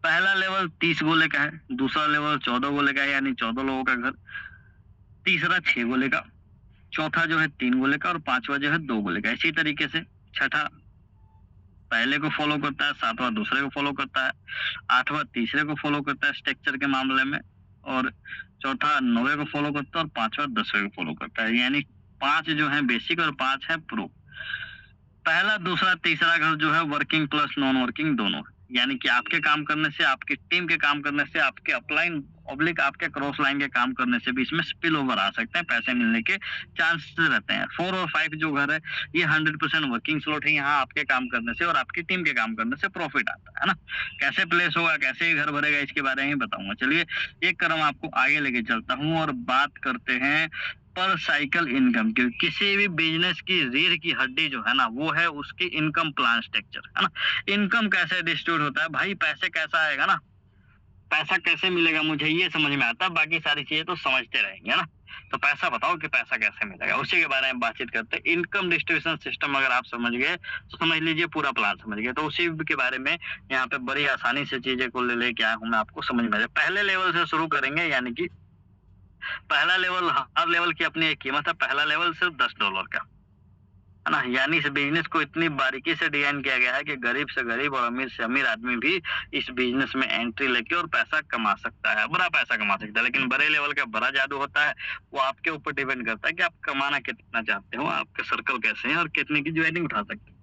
[SPEAKER 2] पहला लेवल 30 गोले का है, दूसरा लेवल 14 गोले का है, यानी 14 लोगों का घर, तीसरा 6 गोले का, चौथा जो है 3 गोले का, और पांचवा जो है 2 गोले का। इसी तरीके से छठा पहले को फॉलो करता है, सातवां दूसरे को फॉलो करता है, आठवां तीसरे को फॉलो करता है स्ट्रक्चर के मामले में, और चौथा 9वें को फॉलो करता है, और पांचवा 10वें को फॉलो करता है। यानी 5 जो है बेसिक और 5 है प्रो। पहला दूसरा तीसरा घर जो है वर्किंग प्लस नॉन वर्किंग दोनों, यानी कि आपके काम करने से, आपकी टीम के काम करने से, आपके अपलाइन ऑब्लिक आपके क्रॉस लाइन के काम करने से भी इसमें स्पिल ओवर आ सकते हैं, पैसे मिलने के चांसेस रहते हैं। 4 और 5 जो घर है ये 100% वर्किंग स्लॉट है। यहाँ आपके काम करने से और आपकी टीम के काम करने से प्रॉफिट आता है ना। कैसे प्लेस होगा, कैसे घर भरेगा, इसके बारे में बताऊंगा। चलिए एक कदम आपको आगे लेके चलता हूँ और बात करते हैं पर साइकिल इनकम की। किसी भी बिजनेस की रीढ़ की हड्डी जो है ना, वो है उसकी इनकम प्लान स्ट्रक्चर, है ना। इनकम कैसे डिस्ट्रीब्यूट होता है भाई, पैसे कैसा आएगा ना, पैसा कैसे मिलेगा, मुझे ये समझ में आता है, बाकी सारी चीजें तो समझते रहेंगे, है ना। तो पैसा बताओ कि पैसा कैसे मिलेगा, उसी के बारे में बातचीत करते हैं। इनकम डिस्ट्रीब्यूशन सिस्टम अगर आप समझ गए तो समझ लीजिए पूरा प्लान समझ गए। तो उसी के बारे में यहाँ पे बड़ी आसानी से चीजें को लेके आया हूँ मैं, आपको समझ में आ जाए। पहले लेवल से शुरू करेंगे, यानी कि पहला लेवल, हर लेवल की अपनी एक कीमत है। पहला लेवल सिर्फ $10 का, है ना। यानी इस बिजनेस को इतनी बारीकी से डिजाइन किया गया है कि गरीब से गरीब और अमीर से अमीर आदमी भी इस बिजनेस में एंट्री लेके और पैसा कमा सकता है, बड़ा पैसा कमा सकता है। लेकिन बड़े लेवल का बड़ा जादू होता है, वो आपके ऊपर डिपेंड करता है कि आप कमाना कितना चाहते हो, आपके सर्कल कैसे हैं और कितने की ज्वाइनिंग उठा सकते हैं।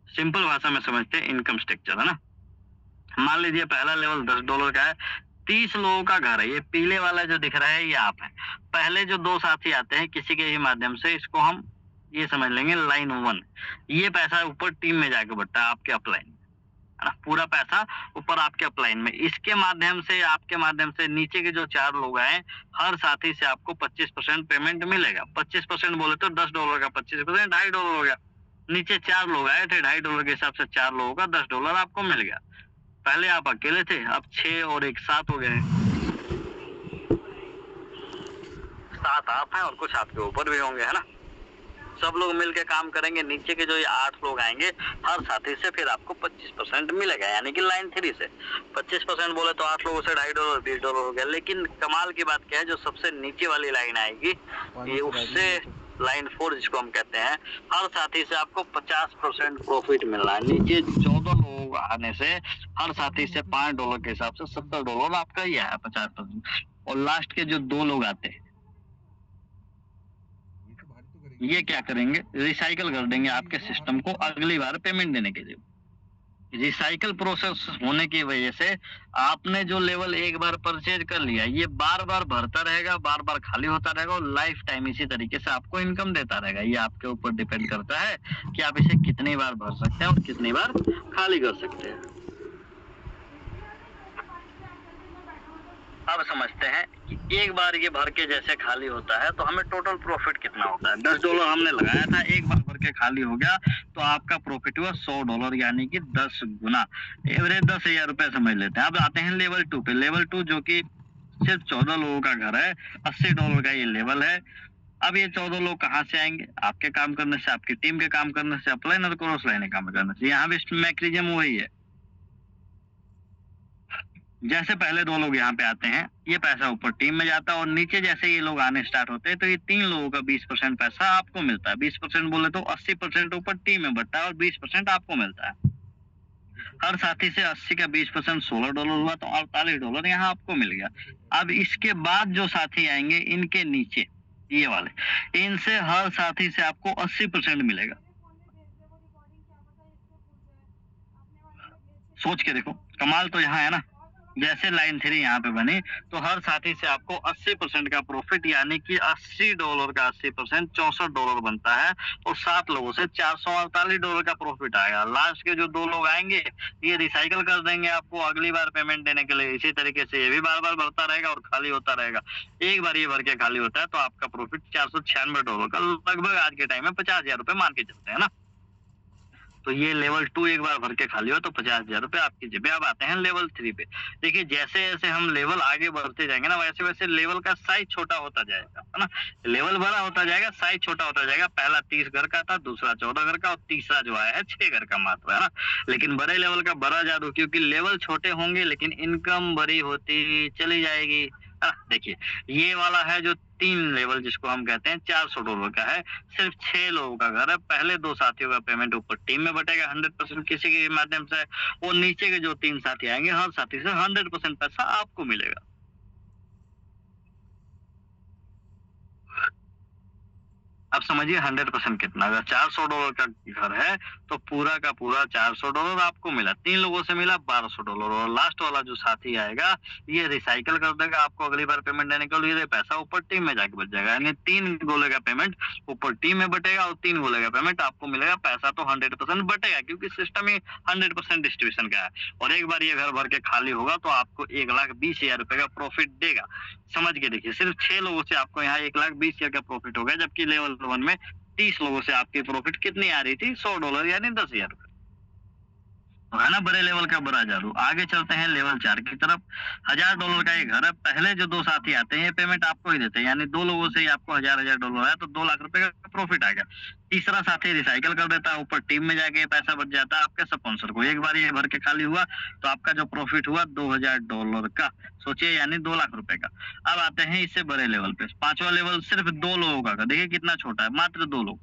[SPEAKER 2] सिंपल भाषा में समझते हैं इनकम स्ट्रक्चर, है ना। मान लीजिए पहला लेवल $10 का है, 30 लोगों का घर है। ये पीले वाला जो दिख रहा है ये आप है। पहले जो 2 साथी आते हैं किसी के ही माध्यम से, इसको हम ये समझ लेंगे लाइन 1। ये पैसा ऊपर टीम में जाके बढ़ता है आपके अपलाइन, है ना, पूरा पैसा ऊपर आपके अपलाइन में। इसके माध्यम से, आपके माध्यम से नीचे के जो 4 लोग आए, हर साथी से आपको 25% पेमेंट मिलेगा। 25% बोले तो $10 का 25% $2.5 हो गया। नीचे 4 लोग आए थे, $2.5 के हिसाब से 4 लोगों का $10 आपको मिल गया। पहले आप अकेले थे, अब 6 और 1 7 हो गए। 7 आप हैं और कुछ आपके ऊपर भी होंगे, है ना। सब लोग मिलके काम करेंगे। नीचे के जो ये 8 लोग आएंगे, हर साथी से फिर आपको 25% मिलेगा, यानी कि लाइन 3 से 25% बोले तो 8 लोगों से $2.5 $20 हो गया। लेकिन कमाल की बात क्या है, जो सबसे नीचे वाली लाइन आएगी, ये उससे लाइन 4 जिसको हम कहते हैं, हर साथी से आपको 50% प्रॉफिट मिल रहा है। नीचे 14 लोग आने से हर साथी से $5 के हिसाब से $70 आपका ही है, 50%। और लास्ट के जो 2 लोग आते हैं, ये क्या करेंगे, रिसाइकल कर देंगे आपके सिस्टम को अगली बार पेमेंट देने के लिए। रिसाइकल प्रोसेस होने की वजह से आपने जो लेवल एक बार परचेज कर लिया, ये बार बार भरता रहेगा, बार बार खाली होता रहेगा और लाइफ टाइम इसी तरीके से आपको इनकम देता रहेगा। ये आपके ऊपर डिपेंड करता है कि आप इसे कितनी बार भर सकते हैं और कितनी बार खाली कर सकते हैं। अब समझते हैं कि एक बार ये भर के जैसे खाली होता है तो हमें टोटल प्रॉफिट कितना होता है। $10 हमने लगाया था, एक बार भर के खाली हो गया तो आपका प्रॉफिट हुआ $100, यानी कि 10 गुना, एवरेज 10,000 रुपए समझ लेते हैं। अब आते हैं लेवल 2 पे। लेवल 2 जो कि सिर्फ 14 लोगों का घर है, $80 का ये लेवल है। अब ये 14 लोग कहाँ से आएंगे? आपके काम करने से, आपकी टीम के काम करने से, अपलाइन और क्रॉस लाइन काम करने से। यहाँ भी मैकेनिज्म वही है। जैसे पहले 2 लोग यहाँ पे आते हैं, ये पैसा ऊपर टीम में जाता है और नीचे जैसे ये लोग आने स्टार्ट होते हैं तो ये 3 लोगों का 20% पैसा आपको मिलता है। 20% बोले तो 80% ऊपर टीम में बढ़ता है और 20% आपको मिलता है। हर साथी से 80 का 20% $16 हुआ तो $48 यहाँ आपको मिल गया। अब इसके बाद जो साथी आएंगे, इनके नीचे ये वाले, इनसे हर साथी से आपको 80% मिलेगा। सोच के देखो, कमाल तो यहाँ है ना। जैसे लाइन 3 यहाँ पे बनी तो हर साथी से आपको 80% का प्रॉफिट, यानी कि $80 का 80% $64 बनता है और 7 लोगों से $448 का प्रॉफिट आएगा। लास्ट के जो 2 लोग आएंगे, ये रिसाइकल कर देंगे आपको अगली बार पेमेंट देने के लिए। इसी तरीके से ये भी बार बार भरता रहेगा और खाली होता रहेगा। एक बार ये भर के खाली होता है तो आपका प्रॉफिट $496 का, लगभग आज के टाइम में 50,000 रुपए मान के चलते हैं ना। तो ये लेवल 2 एक बार भर के खाली हो तो 50,000 रुपए आपकी जेब में। अब आते हैं लेवल 3 पे। देखिए, जैसे जैसे हम लेवल आगे बढ़ते जाएंगे ना, वैसे वैसे लेवल का साइज छोटा होता जाएगा, है ना। लेवल बड़ा होता जाएगा, साइज छोटा होता जाएगा। पहला 30 घर का था, दूसरा 14 घर का और तीसरा जो आया है 6 घर का मात्र, है ना। लेकिन बड़े लेवल का बड़ा जादू, क्योंकि लेवल छोटे होंगे लेकिन इनकम बड़ी होती चली जाएगी। देखिए, ये वाला है जो 3 लेवल जिसको हम कहते हैं $400 का है, सिर्फ 6 लोगों का घर है। पहले 2 साथियों का पेमेंट ऊपर टीम में बटेगा 100% किसी के माध्यम से, और नीचे के जो 3 साथी आएंगे, हर साथी से 100% पैसा आपको मिलेगा। अब समझिए 100% कितना, अगर $400 का घर है तो पूरा का पूरा $400 आपको मिला। 3 लोगों से मिला $1200, और लास्ट वाला जो साथी आएगा, ये रिसाइकल कर देगा आपको अगली बार पेमेंट देने के लिए। पैसा ऊपर टीम में जाके बच जाएगा, यानी 3 गोले का पेमेंट ऊपर टीम में बटेगा और 3 गोले का पेमेंट आपको मिलेगा। पैसा तो 100% बटेगा, क्योंकि सिस्टम ही 100% डिस्ट्रीब्यूशन का है। और एक बार ये घर भर के खाली होगा तो आपको 1,20,000 रुपए का प्रॉफिट देगा। समझ के देखिए, सिर्फ 6 लोगों से आपको यहाँ 1,20,000 का प्रॉफिट हो गया, जबकि लेवल 1 में 30 लोगों से आपकी प्रॉफिट कितनी आ रही थी? $100, यानी 10,000 रुपए। है ना, बड़े लेवल का बड़ा जादू। आगे चलते हैं लेवल 4 की तरफ। $1,000 का ये घर है। पहले जो 2 साथी आते हैं, ये पेमेंट आपको ही देते हैं, यानी 2 लोगों से ही आपको $1,000 है तो 2 लाख रुपए का प्रॉफिट आ गया। तीसरा साथी रिसाइकल कर देता है, ऊपर टीम में जाके पैसा बच जाता है आपके स्पॉन्सर को। एक बार ये भर के खाली हुआ तो आपका जो प्रॉफिट हुआ $2,000 का, सोचिए, यानी 2 लाख रुपए का। अब आते हैं इससे बड़े लेवल पे। 5वां लेवल सिर्फ 2 लोगों का। देखिए कितना छोटा है, मात्र 2 लोग।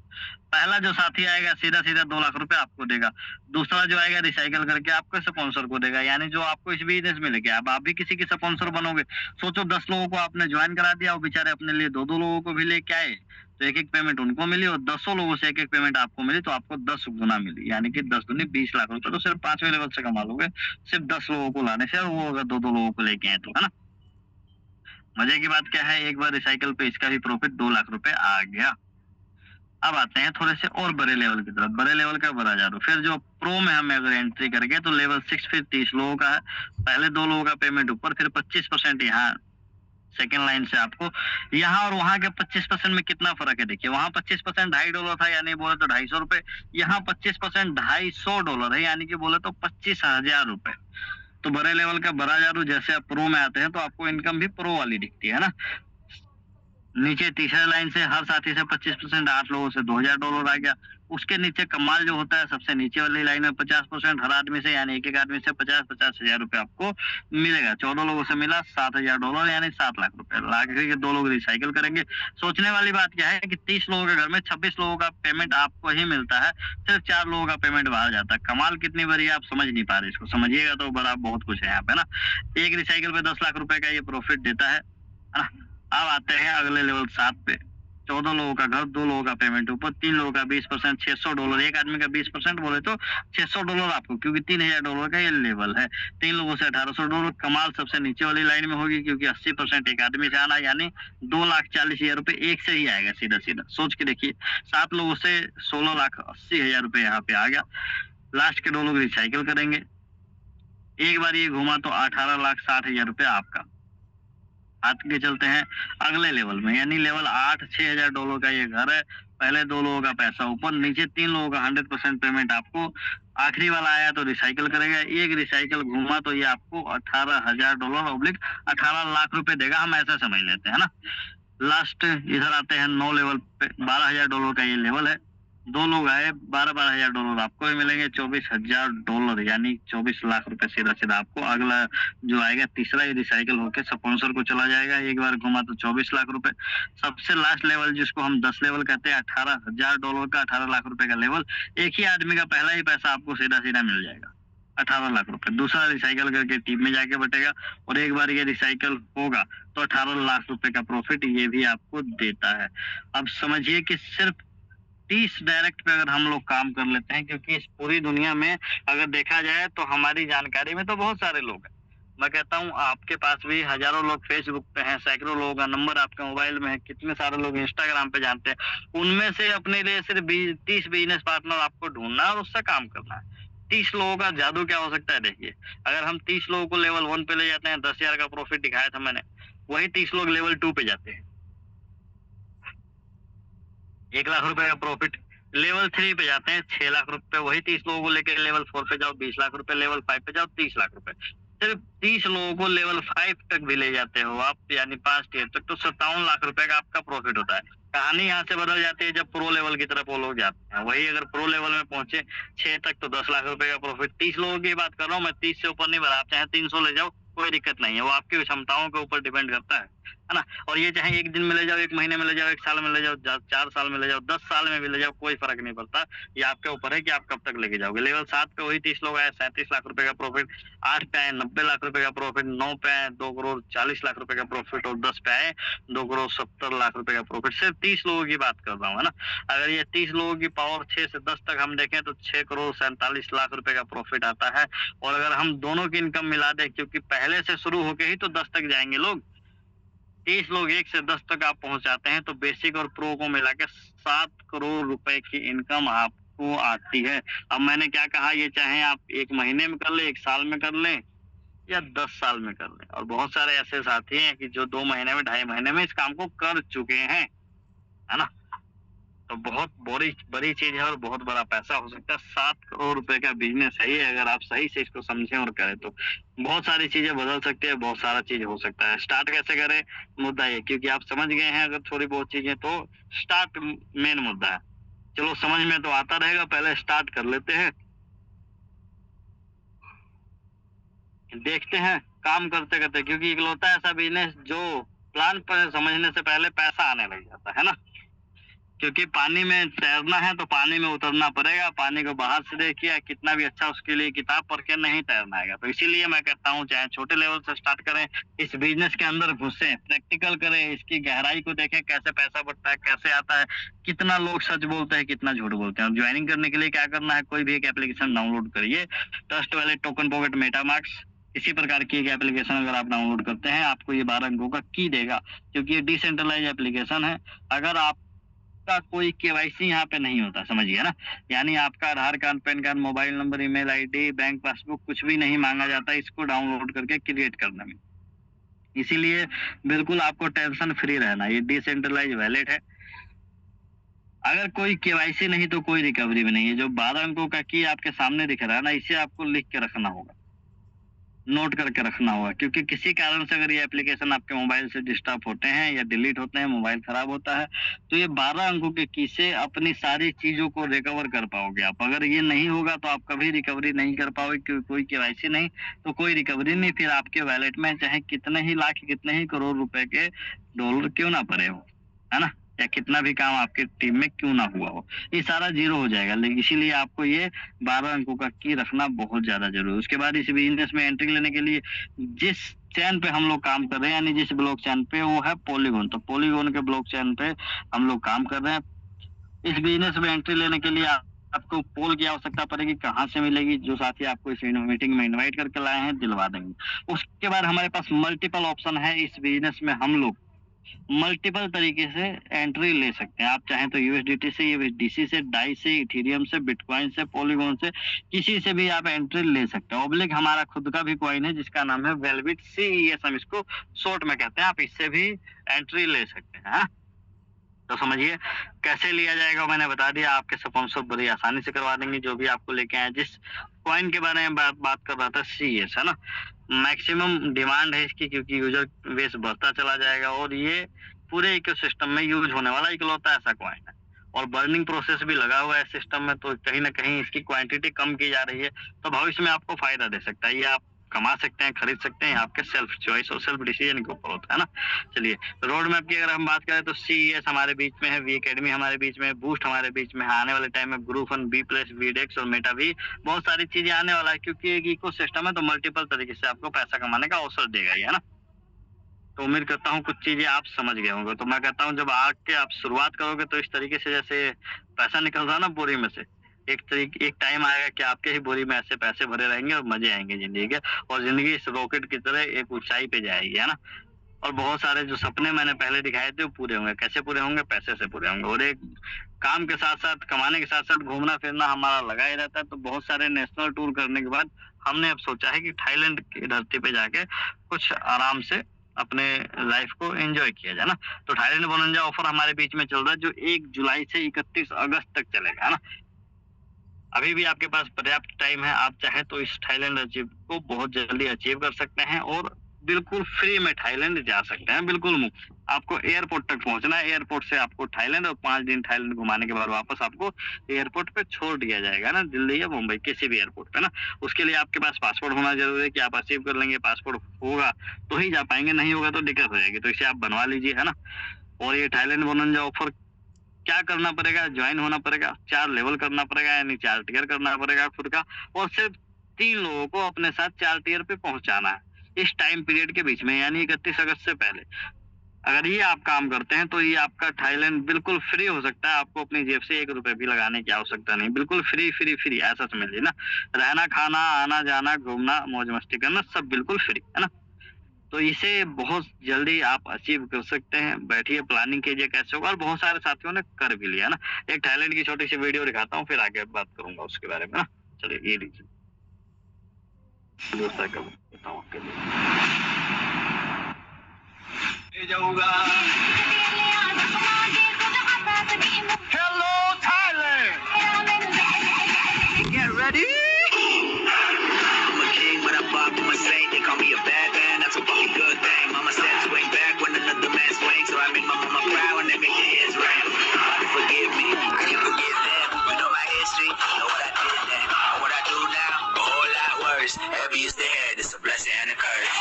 [SPEAKER 2] पहला जो साथी आएगा सीधा सीधा 2 लाख रुपए आपको देगा। दूसरा जो आएगा रिसाइकल करके आपको स्पॉन्सर को देगा, यानी जो आपको इस बिजनेस में लेके, अब आप भी किसी के स्पॉन्सर बनोगे। सोचो 10 लोगों को आपने ज्वाइन करा दिया, वो बेचारे अपने लिए 2-2 लोगों को भी लेके आए, तो 1-1 पेमेंट उनको मिली और 10 लोगों से 1-1 पेमेंट आपको मिली, तो आपको 10 गुना मिली, यानी कि 10 दूनी 20 लाख रुपए तो सिर्फ 5वें लेवल से कमा लोगे, सिर्फ 10 लोगों को लाने से। और वो अगर 2-2 लोगों को लेके आए तो, है ना। मजे की बात क्या है, एक बार रिसाइकल पे इसका भी प्रॉफिट 2 लाख रुपए आ गया। अब आते हैं थोड़े से और बड़े लेवल की तरफ, बड़े लेवल का बड़ा जादू। फिर जो प्रो में हमें अगर एंट्री करेंगे तो लेवल 6 फिर 30 लोगों का है। पहले 2 लोगों का पेमेंट ऊपर, फिर 25% यहाँ सेकेंड लाइन से आपको। यहाँ और वहाँ के 25% में कितना फर्क है देखिए, वहाँ 25% $2.5 था, यानी बोले तो $250। यहाँ 25% $250 है, यानी कि बोले तो 25,000 रुपए। तो बड़े लेवल का बड़ा जादू, जैसे आप प्रो में आते हैं तो आपको इनकम भी प्रो वाली दिखती है ना। नीचे तीसरे लाइन से हर साथी से 25%, 8 लोगों से $2,000 आ गया। उसके नीचे कमाल जो होता है सबसे नीचे वाली लाइन में 50% हर आदमी से, यानी एक आदमी से 50,000 रुपए आपको मिलेगा। 14 लोगों से मिला $7,000, यानी 7 लाख रुपए। लाख के 2 लोग रिसाइकिल करेंगे। सोचने वाली बात क्या है कि 30 लोगों के घर में 26 लोगों का पेमेंट आपको ही मिलता है, सिर्फ 4 लोगों का पेमेंट बाहर जाता है। कमाल कितनी बड़ी है, आप समझ नहीं पा रहे, इसको समझिएगा तो बड़ा बहुत कुछ है यहाँ पे ना। एक रिसाइकिल पे 10 लाख रुपए का ये प्रॉफिट देता है ना। अब आते हैं अगले लेवल 7 पे। 14 लोगों का घर, 2 लोगों का पेमेंट ऊपर, 3 लोगों का 20%, $600। एक आदमी का 20% बोले तो $600 आपको, क्योंकि $3,000 का ये लेवल है। 3 लोगों से $1,800। कमाल सबसे नीचे वाली लाइन में होगी, क्योंकि 80% एक आदमी से आना, यानी 2,40,000 रुपए एक से ही आएगा सीधा सीधा। सोच के देखिए, 7 लोगों से 16,80,000 रुपए यहाँ पे आ गया। लास्ट के 2 लोग रिसाइकिल करेंगे। एक बार ये घुमा तो 18,60,000 रुपए आपका। आगे चलते हैं अगले लेवल में, यानी लेवल 8, $6,000 का ये घर है। पहले 2 लोगों का पैसा ऊपर, नीचे 3 लोगों का 100% पेमेंट आपको। आखिरी वाला आया तो रिसाइकिल करेगा। एक रिसाइकिल घूमा तो ये आपको $18,000 / 18 लाख रुपए देगा, हम ऐसा समझ लेते हैं ना। लास्ट इधर आते हैं 9 लेवल पे। $12,000 का ये लेवल है। 2 लोग आए, $12,000 आपको ही मिलेंगे। $24,000, यानी 24 लाख रुपए सीधा सीधा आपको। अगला जो आएगा तीसरा ही रिसाइकिल होके स्पॉन्सर को चला जाएगा। एक बार घुमा तो 24 लाख रुपए। सबसे लास्ट लेवल जिसको हम 10 लेवल कहते हैं, $18,000 का 18 लाख रुपए का लेवल। एक ही आदमी का पहला ही पैसा आपको सीधा सीधा मिल जाएगा, 18 लाख रुपए। दूसरा रिसाइकिल करके टीम में जाके बटेगा, और एक बार ये रिसाइकिल होगा तो 18 लाख रुपए का प्रॉफिट ये भी आपको देता है। अब समझिए कि सिर्फ 30 डायरेक्ट पे अगर हम लोग काम कर लेते हैं, क्योंकि इस पूरी दुनिया में अगर देखा जाए तो हमारी जानकारी में तो बहुत सारे लोग हैं। मैं कहता हूँ आपके पास भी हजारों लोग फेसबुक पे हैं, सैकड़ों लोगों का नंबर आपके मोबाइल में है, कितने सारे लोग इंस्टाग्राम पे जानते हैं। उनमें से अपने लिए सिर्फ 30 बिजनेस पार्टनर आपको ढूंढना है और उससे काम करना है। 30 लोगों का जादू क्या हो सकता है देखिए। अगर हम 30 लोगों को लेवल 1 पे ले जाते हैं, 10,000 का प्रॉफिट दिखाया था मैंने, वही 30 लोग लेवल 2 पे जाते हैं, 1 लाख रुपए का प्रॉफिट। लेवल 3 पे जाते हैं, 6 लाख रुपए। वही 30 लोगों को लेकर लेवल 4 पे जाओ, 20 लाख रुपए। लेवल 5 पे जाओ, 30 लाख रुपए। सिर्फ 30 लोगों को लेवल 5 तक भी ले जाते हो आप, यानी 5 ईयर तक, तो 57 लाख रुपए का आपका प्रॉफिट होता है। कहानी यहाँ से बदल जाती है जब प्रो लेवल की तरफ वो लोग जाते हैं। वही अगर प्रो लेवल में पहुंचे 6 तक, तो 10 लाख रुपए का प्रॉफिट। 30 लोगों की बात कर रहा हूँ मैं, 30 से ऊपर नहीं बढ़ा। आप चाहे 300 ले जाओ, कोई दिक्कत नहीं है, वो आपकी क्षमताओं के ऊपर डिपेंड करता है ना। और ये चाहे 1 दिन में ले जाओ, 1 महीने में ले जाओ, 1 साल में ले जाओ, 4 साल में ले जाओ, 10 साल में भी ले जाओ, कोई फर्क नहीं पड़ता। ये आपके ऊपर है कि आप कब तक लेके जाओगे। लेवल 7 पे वही 30 लोग आए, 37 लाख रुपए का प्रॉफिट। 8 पे आए, 90 लाख रुपए का प्रॉफिट। 9 पे आए, 2,40,00,000 रुपए का प्रॉफिट। और 10 पे आए, 2,70,00,000 रुपए का प्रॉफिट। सिर्फ 30 लोगों की बात कर रहा हूँ, है ना। अगर ये 30 लोगों की पावर 6 से 10 तक हम देखें तो 6,47,00,000 रुपए का प्रॉफिट आता है। और अगर हम दोनों की इनकम मिला दें, क्योंकि पहले से शुरू होके ही तो 10 तक जाएंगे लोग, 30 लोग 1 से 10 तक आप पहुंच जाते हैं, तो बेसिक और प्रो को मिला के 7 करोड़ रुपए की इनकम आपको आती है। अब मैंने क्या कहा, ये चाहे आप 1 महीने में कर ले, 1 साल में कर लें, या 10 साल में कर लें। और बहुत सारे ऐसे साथी हैं कि जो 2 महीने में, 2.5 महीने में इस काम को कर चुके हैं, है ना। तो बहुत बड़ी चीज है और बहुत बड़ा पैसा हो सकता है। 7 करोड़ रुपए का बिजनेस है ये, अगर आप सही से इसको समझें और करें तो बहुत सारी चीजें बदल सकती है, बहुत सारा चीज हो सकता है। स्टार्ट कैसे करें, मुद्दा ये, क्योंकि आप समझ गए हैं अगर थोड़ी बहुत चीजें, तो स्टार्ट मेन मुद्दा है। चलो समझ में तो आता रहेगा, पहले स्टार्ट कर लेते हैं, देखते हैं काम करते करते। क्योंकि इकलौता ऐसा बिजनेस जो प्लान पर समझने से पहले पैसा आने लग जाता है ना। क्योंकि पानी में तैरना है तो पानी में उतरना पड़ेगा। पानी को बाहर से देखिए, कितना भी अच्छा उसके लिए किताब पढ़ के नहीं तैरना आएगा। तो इसीलिए मैं कहता हूँ चाहे छोटे लेवल से स्टार्ट करें, इस बिजनेस के अंदर घुसे, प्रैक्टिकल करें, इसकी गहराई को देखें, कैसे पैसा बढ़ता है, कैसे आता है, कितना लोग सच बोलते हैं, कितना झूठ बोलते हैं। और ज्वाइनिंग करने के लिए क्या करना है, कोई भी एक एप्लीकेशन डाउनलोड करिए, ट्रस्ट वैलेट, टोकन पॉकेट, मेटामार्क्स, इसी प्रकार की एक एप्लीकेशन अगर आप डाउनलोड करते हैं, आपको ये 12 अंकों का की देगा, क्योंकि ये डिसेंट्रलाइज एप्लीकेशन है। अगर आप का कोई केवाईसी यहाँ पे नहीं होता, समझिए ना। यानी आपका Aadhaar card, PAN card, mobile number, email ID, bank passbook कुछ भी नहीं मांगा जाता इसको डाउनलोड करके क्रिएट करने में। इसीलिए बिल्कुल आपको टेंशन फ्री रहना, ये डिसेंट्रलाइज वैलेट है। अगर कोई केवाईसी नहीं तो कोई रिकवरी भी नहीं है। जो 12 अंकों का की आपके सामने दिख रहा है ना, इसे आपको लिख के रखना होगा, नोट करके रखना होगा, क्योंकि किसी कारण से अगर ये एप्लीकेशन आपके मोबाइल से डिस्टर्ब होते हैं या डिलीट होते हैं, मोबाइल खराब होता है, तो ये 12 अंकों के की से अपनी सारी चीजों को रिकवर कर पाओगे आप। अगर ये नहीं होगा तो आप कभी रिकवरी नहीं कर पाओगे, क्योंकि कोई केवाईसी नहीं तो कोई रिकवरी नहीं। फिर आपके वैलेट में चाहे कितने ही लाख, कितने ही करोड़ रुपए के डॉलर क्यों ना पड़े हो, है ना, या कितना भी काम आपकी टीम में क्यों ना हुआ हो, ये सारा जीरो हो जाएगा। लेकिन इसीलिए आपको ये 12 अंकों का की रखना बहुत ज्यादा जरूरी है। उसके बाद इस बिजनेस में एंट्री लेने के लिए जिस चैन पे हम लोग काम कर रहे हैं, यानी जिस ब्लॉक चैन पे, वो है पॉलीगॉन। तो पॉलीगॉन के ब्लॉक चैन पे हम लोग काम कर रहे हैं। इस बिजनेस में एंट्री लेने के लिए आपको पोल की आवश्यकता पड़ेगी, कहाँ से मिलेगी? जो साथी आपको इस मीटिंग में इन्वाइट करके लाए हैं दिलवा देंगे। उसके बाद हमारे पास मल्टीपल ऑप्शन है। इस बिजनेस में हम लोग मल्टीपल तरीके से एंट्री ले सकते हैं। आप चाहें तो यूएसडीटी से, यूएसडीसी से, डाई से, इथेरियम से, बिटकॉइन से, पॉलीगॉन से, किसी से भी आप एंट्री ले सकते हैं। ऑब्लिक हमारा खुद का भी कॉइन है जिसका नाम है वेलविट CES, हम इसको शॉर्ट में कहते हैं। आप इससे भी एंट्री ले सकते हैं, हाँ? तो समझिए कैसे लिया जाएगा, मैंने बता दिया। आपके स्पॉन्सर बड़ी आसानी से करवा देंगे, जो भी आपको लेके आए। जिस कॉइन के बारे में बात कर रहा था, CES, है ना, मैक्सिमम डिमांड है इसकी, क्योंकि यूजर बेस बढ़ता चला जाएगा और ये पूरे इकोसिस्टम में यूज होने वाला इकलौता ऐसा कॉइन है। और बर्निंग प्रोसेस भी लगा हुआ है सिस्टम में, तो कहीं ना कहीं इसकी क्वांटिटी कम की जा रही है, तो भविष्य में आपको फायदा दे सकता है। ये आप कमा सकते हैं, खरीद सकते हैं, आपके सेल्फ चॉइस और सेल्फ डिसीजन के ऊपर होता है ना। चलिए, रोड मैप की अगर हम बात करें तो CES हमारे बीच में है, वी एकेडमी हमारे बीच में है, बूस्ट हमारे बीच में है। आने वाले टाइम में ग्रुप वन, B+, VDEX और मेटा भी, बहुत सारी चीजें आने वाला है, क्योंकि एक इकोसिस्टम है, तो मल्टीपल तरीके से आपको पैसा कमाने का अवसर देगा, है ना। तो उम्मीद करता हूँ कुछ चीजें आप समझ गए होंगे। तो मैं कहता हूँ जब आके आप शुरुआत करोगे तो इस तरीके से, जैसे पैसा निकल रहा है ना बोरी में से, एक टाइम आएगा कि आपके ही बोरी में ऐसे पैसे भरे रहेंगे और मजे आएंगे जिंदगी के, और जिंदगी इस रॉकेट की तरह एक ऊंचाई पे जाएगी, है ना। और बहुत सारे जो सपने मैंने पहले दिखाए थे वो पूरे होंगे। कैसे पूरे होंगे? पैसे से पूरे होंगे। और एक काम के साथ साथ, कमाने के साथ साथ घूमना फिरना हमारा लगा ही रहता है। तो बहुत सारे नेशनल टूर करने के बाद हमने अब सोचा है कि थाईलैंड की धरती पे जाके कुछ आराम से अपने लाइफ को एंजॉय किया जाए ना। तो थाईलैंड बोनंजा ऑफर हमारे बीच में चल रहा है, जो 1 जुलाई से 31 अगस्त तक चलेगा, है ना। अभी भी आपके पास पर्याप्त टाइम है। आप चाहे तो इस थाईलैंड अचीव को बहुत जल्दी अचीव कर सकते हैं और बिल्कुल फ्री में थाईलैंड जा सकते हैं, बिल्कुल मुफ्त। आपको एयरपोर्ट तक पहुंचना है, एयरपोर्ट से आपको थाईलैंड, और 5 दिन थाईलैंड घुमाने के बाद वापस आपको एयरपोर्ट पे छोड़ दिया जाएगा ना, दिल्ली या मुंबई, किसी भी एयरपोर्ट पे ना। उसके लिए आपके पास पासपोर्ट होना जरूरी है कि आप अचीव कर लेंगे। पासपोर्ट होगा तो ही जा पाएंगे, नहीं होगा तो दिक्कत हो जाएगी। तो इसे आप बनवा लीजिए, है ना। और ये थाईलैंड बोनंजा ऑफर क्या करना पड़ेगा? ज्वाइन होना पड़ेगा, 4 लेवल करना पड़ेगा, यानी 4 टियर करना पड़ेगा खुद का, और सिर्फ 3 लोगों को अपने साथ 4 टियर पे पहुंचाना है इस टाइम पीरियड के बीच में, यानी 31 अगस्त से पहले। अगर ये आप काम करते हैं तो ये आपका थाईलैंड बिल्कुल फ्री हो सकता है। आपको अपनी जेब से 1 रुपए भी लगाने की आवश्यकता नहीं, बिल्कुल फ्री फ्री फ्री, ऐसा समझिए ना। रहना, खाना, आना जाना, घूमना, मौज मस्ती करना, सब बिल्कुल फ्री, है ना। तो इसे बहुत जल्दी आप अचीव कर सकते हैं। बैठिए, प्लानिंग कीजिए कैसे होगा, और बहुत सारे साथियों ने कर भी लिया ना। एक थाईलैंड की छोटी सी वीडियो दिखाता हूँ, फिर आगे बात करूंगा उसके बारे में ना। चलिए, ये लीजिए बताऊँ आपके लिए। Hello Thailand! Get ready! I'm a king, but I'm Bob, I'm a saint. They call me a bad man, that's a fucking good thing. Mama said swing back when another man swings, so I make my mama proud when they make their ears ring. Father forgive me, I can forgive them. You know my history, you know what I did then. And what I do now, a whole lot worse. Heavy is the head, it's a blessing and a curse.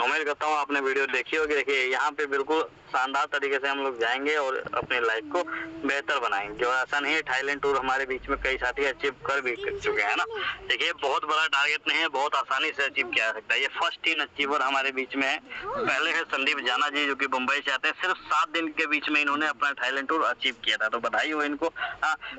[SPEAKER 2] उम्मीद करता हूँ आपने video देखी होगी। देखिए यहाँ पे बिल्कुल शानदार तरीके से हम लोग जाएंगे और अपनी लाइफ को बेहतर बनाएंगे। और ऐसा नहीं है, थाईलैंड टूर हमारे बीच में कई साथी अचीव कर भी चुके हैं ना। देखिए बहुत बड़ा टारगेट नहीं है, बहुत आसानी से अचीव किया जा सकता है। ये फर्स्ट 3 अचीवर हमारे बीच में है। पहले है संदीप जाना जी, जो कि मुंबई से आते हैं। सिर्फ 7 दिन के बीच में इन्होंने अपना थाईलैंड टूर अचीव किया था, तो बधाई हो इनको।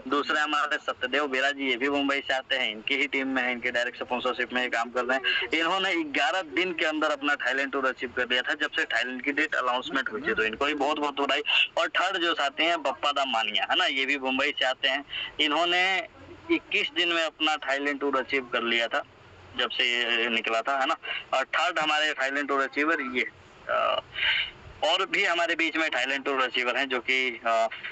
[SPEAKER 2] दूसरे हमारे सत्यदेव बेरा जी, ये भी मुंबई से आते हैं, इनकी ही टीम में है, इनके डायरेक्ट स्पॉन्सरशिप में काम कर रहे हैं। इन्होंने 11 दिन के अंदर अपना थाईलैंड टूर अचीव कर दिया था, जब से थाईलैंड की डेट अनाउंसमेंट हुई थी, तो इनको भी बहुत बहुत बधाई। और थर्ड जो साथी हैं बप्पा दा मानिया, है ना, ये भी मुंबई से आते हैं। इन्होंने 21 दिन में अपना थाईलैंड टूर अचीव कर लिया था, जब से ये निकला था, है ना। और थर्ड हमारे थाईलैंड टूर अचीवर ये और भी हमारे बीच में थाईलैंड टूर अचीवर हैं, जो कि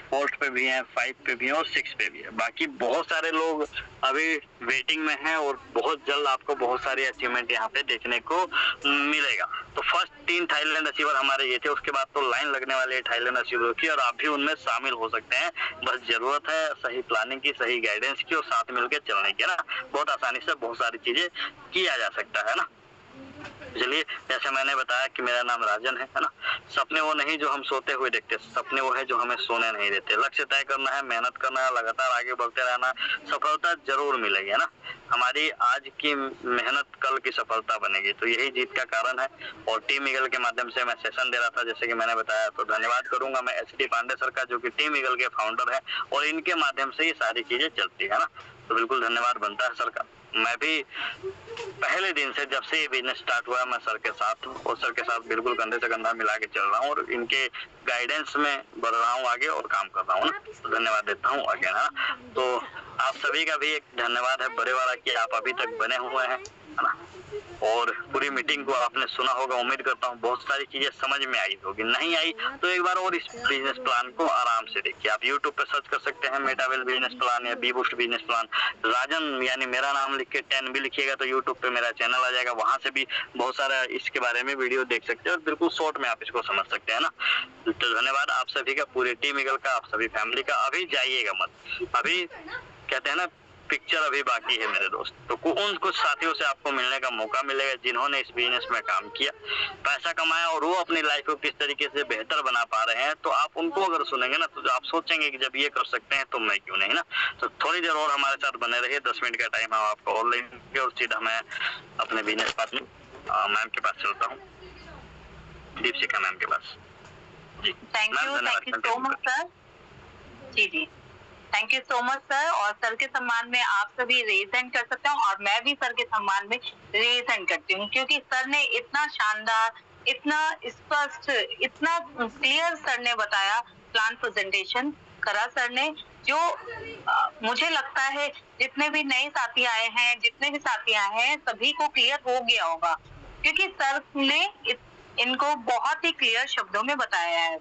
[SPEAKER 2] 4th पे भी हैं, 5 पे भी हैं और 6 पे भी है। बाकी बहुत सारे लोग अभी वेटिंग में हैं और बहुत जल्द आपको बहुत सारी अचीवमेंट यहाँ पे देखने को मिलेगा। तो फर्स्ट 3 थाईलैंड अचीवर हमारे ये थे, उसके बाद तो लाइन लगने वाले थाईलैंड अचीवर की, और आप भी उनमें शामिल हो सकते हैं। बस जरूरत है सही प्लानिंग की, सही गाइडेंस की और साथ मिलकर चलने की, ना। बहुत आसानी से बहुत सारी चीजें किया जा सकता है ना। चलिए, जैसे मैंने बताया कि मेरा नाम राजन है ना। सपने वो नहीं जो हम सोते हुए देखते, सपने वो है जो हमें सोने नहीं देते। लक्ष्य तय करना है, मेहनत करना है, लगातार आगे बढ़ते रहना, सफलता जरूर मिलेगी, है ना। हमारी आज की मेहनत कल की सफलता बनेगी, तो यही जीत का कारण है। और टीम ईगल के माध्यम से मैं सेशन दे रहा था, जैसे कि मैंने बताया, तो धन्यवाद करूंगा मैं HD पांडे सर का, जो कि टीम ईगल के फाउंडर है, और इनके माध्यम से ये सारी चीजें चलती है ना। तो बिल्कुल धन्यवाद बनता है सर का। मैं भी पहले दिन से, जब से ये बिजनेस स्टार्ट हुआ, मैं सर के साथ हूँ और सर के साथ बिल्कुल कंधे से कंधा मिला के चल रहा हूँ, और इनके गाइडेंस में बढ़ रहा हूँ आगे और काम कर रहा हूँ ना। तो धन्यवाद देता हूँ आगे ना। तो आप सभी का भी एक धन्यवाद है बड़े वाला कि आप अभी तक बने हुए हैं, है ना। और पूरी मीटिंग को आपने सुना होगा, उम्मीद करता हूँ बहुत सारी चीजें समझ में आई होगी। नहीं आई तो एक बार और इस बिजनेस प्लान को आराम से देखिए। आप यूट्यूब पे सर्च कर सकते हैं मेटावेल बिजनेस प्लान या बी बूस्ट बिजनेस प्लान। राजन यानी मेरा नाम लिख के 10 भी लिखिएगा तो यूट्यूब पे मेरा चैनल आ जाएगा, वहां से भी बहुत सारा इसके बारे में वीडियो देख सकते हैं और बिल्कुल शॉर्ट में आप इसको समझ सकते हैं ना। तो धन्यवाद आप सभी का, पूरी टीम ईगल का, आप सभी फैमिली का। अभी जाइएगा मत, अभी कहते हैं ना पिक्चर अभी बाकी है मेरे दोस्त। तो उन कुछ साथियों से आपको मिलने का मौका मिलेगा जिन्होंने इस बिजनेस में काम किया, पैसा कमाया और वो अपनी लाइफ को किस तरीके से बेहतर बना पा रहे हैं। तो आप उनको अगर सुनेंगे ना तो आप सोचेंगे कि जब ये कर सकते हैं तो मैं क्यों नहीं, ना। तो थोड़ी देर और हमारे साथ बने रहिए, 10 मिनट का टाइम हम आपको और लेंगे और सीधा मैं अपने बिजनेस पार्टनर मैम के पास चलता हूँ, दीपशिका मैम के पास।
[SPEAKER 1] Thank you so much sir. जी जी, thank you so much sir. और सर के सम्मान में आप सभी रेज हैंड कर सकते हैं और मैं भी सर के सम्मान में रेज हैंड करती हूँ, क्योंकि सर ने इतना शानदार, इतना स्पष्ट, इतना क्लियर सर ने बताया, प्लान प्रेजेंटेशन करा सर ने, जो मुझे लगता है जितने भी नए साथी आए हैं, जितने भी साथी आए हैं, सभी को क्लियर हो गया होगा, क्योंकि सर ने इनको बहुत ही क्लियर शब्दों में बताया है।